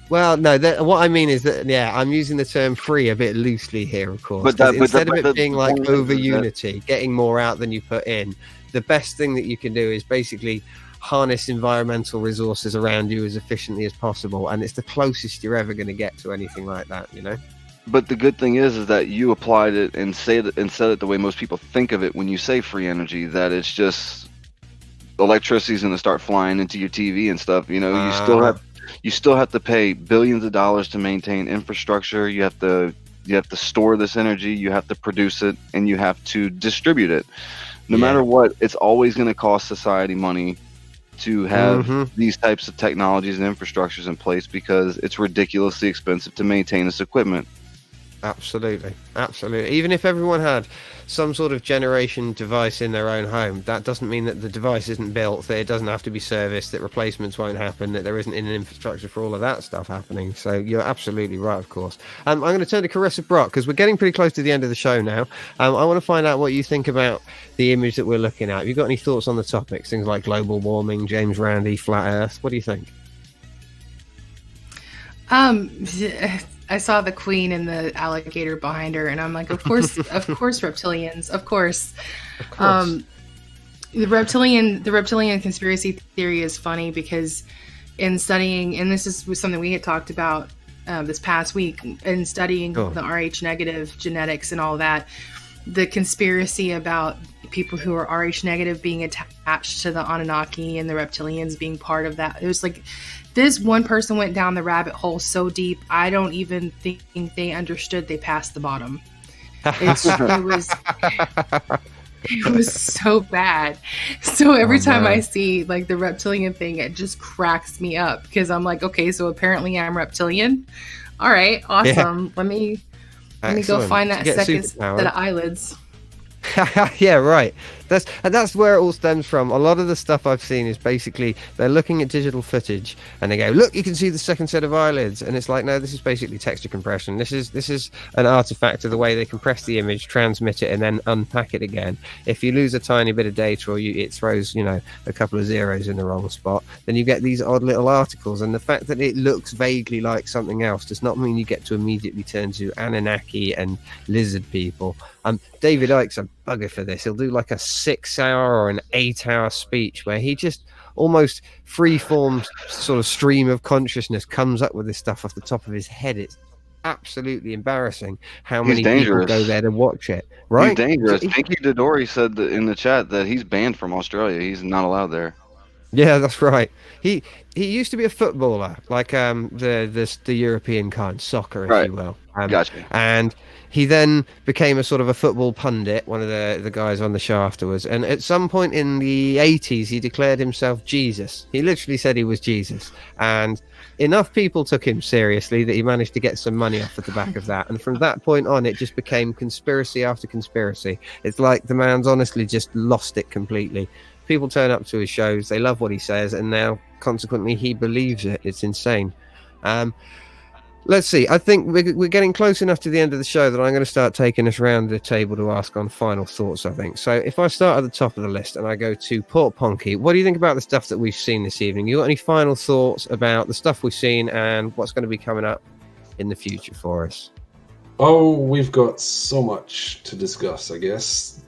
Well, no, what I mean is that, I'm using the term free a bit loosely here, of course. Instead of it being like over unity, getting more out than you put in, the best thing that you can do is basically harness environmental resources around you as efficiently as possible, and it's the closest you're ever going to get to anything like that, But the good thing is that you applied it and said it the way most people think of it when you say free energy, that it's just electricity's going to start flying into your TV and stuff. You still have to pay billions of dollars to maintain infrastructure. You have to store this energy. You have to produce it, and you have to distribute it. No matter what, it's always going to cost society money to have these types of technologies and infrastructures in place, because it's ridiculously expensive to maintain this equipment. Absolutely. Even if everyone had some sort of generation device in their own home, that doesn't mean that the device isn't built, that it doesn't have to be serviced, that replacements won't happen, that there isn't an infrastructure for all of that stuff happening. So you're absolutely right, of course. I'm going to turn to Carissa Brock, because we're getting pretty close to the end of the show now. I want to find out what you think about the image that we're looking at. Have you got any thoughts on the topics, things like global warming, James Randi, flat Earth? What do you think? I saw the queen and the alligator behind her, and I'm like, of course, reptilians, of course. The reptilian conspiracy theory is funny, because in studying, and this was something we had talked about this past week, in studying the Rh negative genetics and all that, the conspiracy about people who are Rh negative being attached to the Anunnaki and the reptilians being part of that. It was like, this one person went down the rabbit hole so deep, I don't even think they understood they passed the bottom. It was so bad. So every time I see like the reptilian thing, it just cracks me up, because I'm like, okay, so apparently I'm reptilian. All right, awesome. Yeah. Let me go find that second set of eyelids. Yeah, right. That's where it all stems from. A lot of the stuff I've seen is basically they're looking at digital footage and they go, look, you can see the second set of eyelids, and it's like, no, this is basically texture compression. This is an artifact of the way they compress the image, transmit it, and then unpack it again. If you lose a tiny bit of data or it throws, a couple of zeros in the wrong spot, then you get these odd little articles. And the fact that it looks vaguely like something else does not mean you get to immediately turn to Anunnaki and lizard people. David Icke's a bugger for this. He'll do like a 6-hour or an 8-hour speech where he just almost free-form sort of stream of consciousness comes up with this stuff off the top of his head. It's absolutely embarrassing how many people go there to watch it. Right? He's dangerous. Pinky Dodori said in the chat that he's banned from Australia. He's not allowed there. Yeah, that's right. He used to be a footballer, like the European kind, soccer, if you will. Gotcha. And he then became a sort of a football pundit, one of the guys on the show afterwards. And at some point in the 80s, he declared himself Jesus. He literally said he was Jesus. And enough people took him seriously that he managed to get some money off at the back of that. And from that point on, it just became conspiracy after conspiracy. It's like the man's honestly just lost it completely. People turn up to his shows, they love what he says, and now consequently he believes it. It's insane. Let's see. I think we're getting close enough to the end of the show that I'm going to start taking us around the table to ask on final thoughts, I think. So if I start at the top of the list and I go to Port Ponky, what do you think about the stuff that we've seen this evening? You got any final thoughts about the stuff we've seen and what's going to be coming up in the future for us? Oh, we've got so much to discuss, I guess.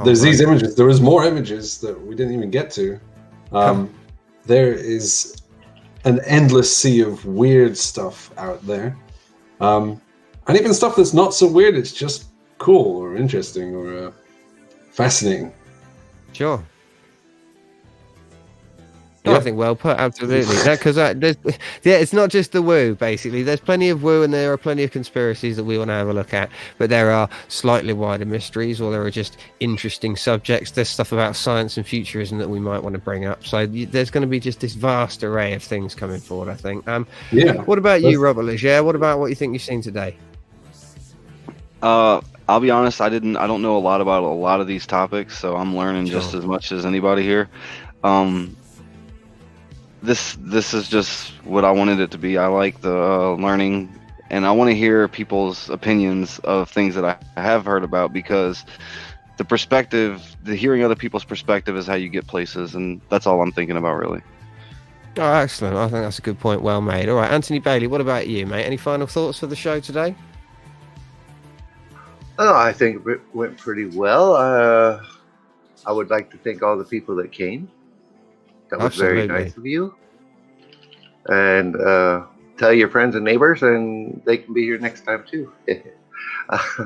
There's these images. There is more images that we didn't even get to. There is an endless sea of weird stuff out there. And even stuff that's not so weird, it's just cool or interesting or fascinating. Sure. Yeah. I think well put, absolutely. Because it's not just the woo, basically. There's plenty of woo and there are plenty of conspiracies that we want to have a look at, but there are slightly wider mysteries, or there are just interesting subjects. There's stuff about science and futurism that we might want to bring up. So there's going to be just this vast array of things coming forward, I think. What about you, Robert Leger? What about what you think you've seen today? I'll be honest, I don't know a lot about a lot of these topics, so I'm learning just as much as anybody here. This is just what I wanted it to be. I like the learning, and I want to hear people's opinions of things that I have heard about, because the hearing other people's perspective is how you get places, and that's all I'm thinking about, really. Oh, excellent. I think that's a good point. Well made. All right, Anthony Bailey, what about you, mate? Any final thoughts for the show today? Oh, I think it went pretty well. I would like to thank all the people that came. That was very nice of you. And tell your friends and neighbors, and they can be here next time too.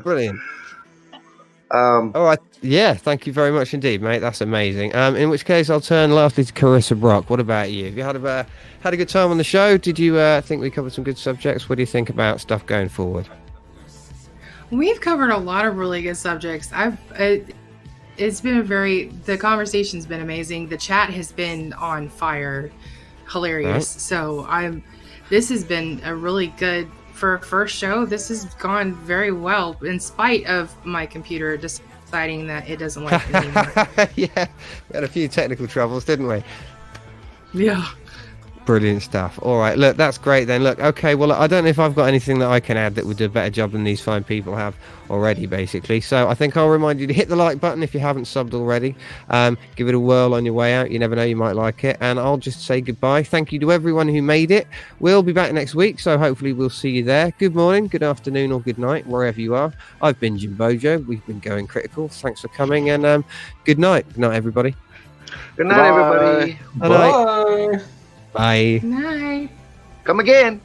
Brilliant. All right. Yeah, thank you very much indeed, mate. That's amazing. In which case, I'll turn lastly to Carissa Brock. What about you? Have you had a good time on the show? Did you think we covered some good subjects? What do you think about stuff going forward? We've covered a lot of really good subjects. It's been the conversation's been amazing. The chat has been on fire, hilarious. Right. So this has been a really good, for a first show, this has gone very well, in spite of my computer deciding that it doesn't like me anymore. Yeah, we had a few technical troubles, didn't we? Yeah. Brilliant stuff. All right, look, that's great then. Look, okay, well, I don't know if I've got anything that I can add that would do a better job than these fine people have already, basically. So I think I'll remind you to hit the like button if you haven't subbed already. Give it a whirl on your way out. You never know, you might like it. And I'll just say goodbye. Thank you to everyone who made it. We'll be back next week, so hopefully we'll see you there. Good morning, good afternoon, or good night, wherever you are. I've been Jim Bojo. We've been Going Critical. Thanks for coming, and good night. Good night, everybody. Good night, everybody. Bye. Bye. Night. Come again.